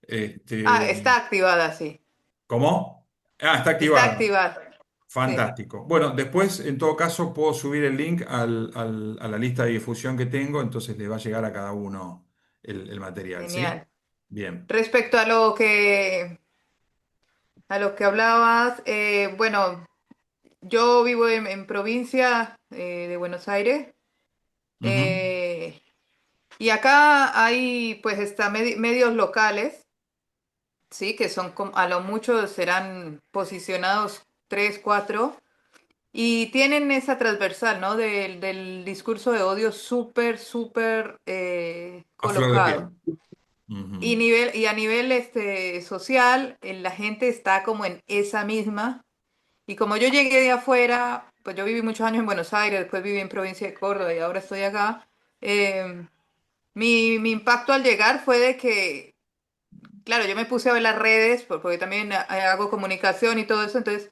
Ah,
Este,
está activada, sí.
¿Cómo? Ah, está
Está
activada.
activada, sí.
Fantástico. Bueno, después, en todo caso, puedo subir el link a la lista de difusión que tengo, entonces le va a llegar a cada uno el material, ¿sí?
Genial.
Bien.
Respecto a lo que hablabas, bueno, yo vivo en provincia de Buenos Aires.
Ujú.
eh, y acá hay pues medios locales, sí, que son a lo mucho serán posicionados tres, cuatro, y tienen esa transversal, ¿no? Del discurso de odio súper, súper
A flor de piel.
colocado.
Ujú.
Y a nivel social, la gente está como en esa misma. Y como yo llegué de afuera, pues yo viví muchos años en Buenos Aires, después viví en provincia de Córdoba y ahora estoy acá. eh, mi impacto al llegar fue de que, claro, yo me puse a ver las redes, porque también hago comunicación y todo eso, entonces,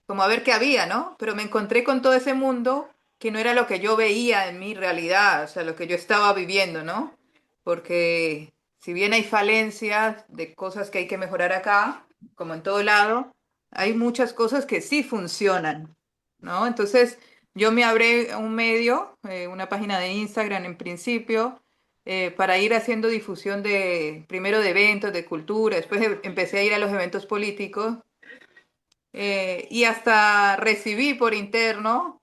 como a ver qué había, ¿no? Pero me encontré con todo ese mundo que no era lo que yo veía en mi realidad, o sea, lo que yo estaba viviendo, ¿no? Porque si bien hay falencias de cosas que hay que mejorar acá, como en todo lado, hay muchas cosas que sí funcionan, ¿no? Entonces, yo me abrí un medio, una página de Instagram en principio, para ir haciendo difusión primero de eventos, de cultura, después empecé a ir a los eventos políticos y hasta recibí por interno,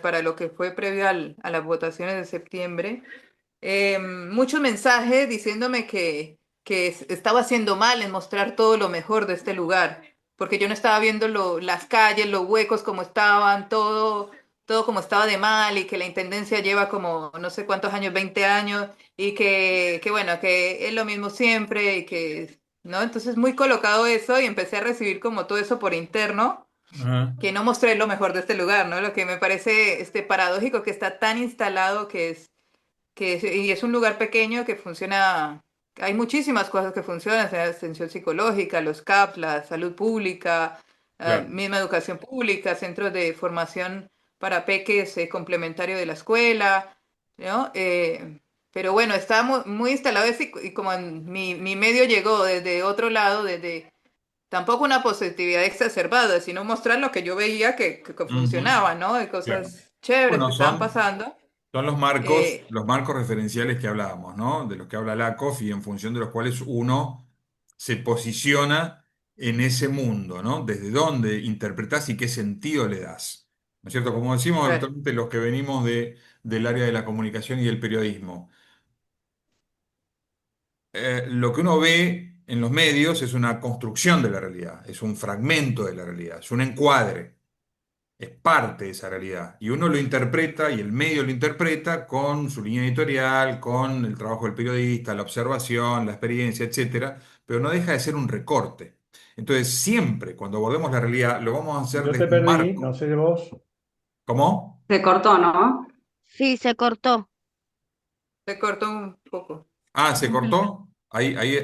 para lo que fue previo a las votaciones de septiembre, muchos mensajes diciéndome que estaba haciendo mal en mostrar todo lo mejor de este lugar, porque yo no estaba viendo las calles, los huecos como estaban, todo como estaba de mal y que la intendencia lleva como no sé cuántos años, 20 años, y que bueno, que es lo mismo siempre y que, ¿no? Entonces muy colocado eso y empecé a recibir como todo eso por interno,
Ajá.
que no mostré lo mejor de este lugar, ¿no? Lo que me parece paradójico que está tan instalado y es un lugar pequeño que funciona, hay muchísimas cosas que funcionan, la atención psicológica, los CAP, la salud pública,
Claro.
misma educación pública, centros de formación para peques complementario de la escuela, ¿no? Pero bueno, está muy instalado eso y como mi medio llegó desde otro lado, desde tampoco una positividad exacerbada, sino mostrar lo que yo veía que
Ujú.
funcionaba, ¿no? De
Claro.
cosas chéveres que
Bueno,
estaban pasando.
son
Eh,
los marcos referenciales que hablábamos, ¿no? De los que habla Lakoff y en función de los cuales uno se posiciona en ese mundo, ¿no? Desde dónde interpretás y qué sentido le das. ¿No es cierto? Como decimos
claro.
habitualmente los que venimos del área de la comunicación y del periodismo. Lo que uno ve en los medios es una construcción de la realidad, es un fragmento de la realidad, es un encuadre. Es parte de esa realidad. Y uno lo interpreta y el medio lo interpreta con su línea editorial, con el trabajo del periodista, la observación, la experiencia, etcétera, pero no deja de ser un recorte. Entonces, siempre cuando abordemos la realidad, lo vamos a hacer
Yo te
desde un
perdí, no
marco.
sé de vos.
¿Cómo?
Se cortó, ¿no?
Sí, se cortó.
Se cortó un poco.
Ah, ¿se cortó? Ahí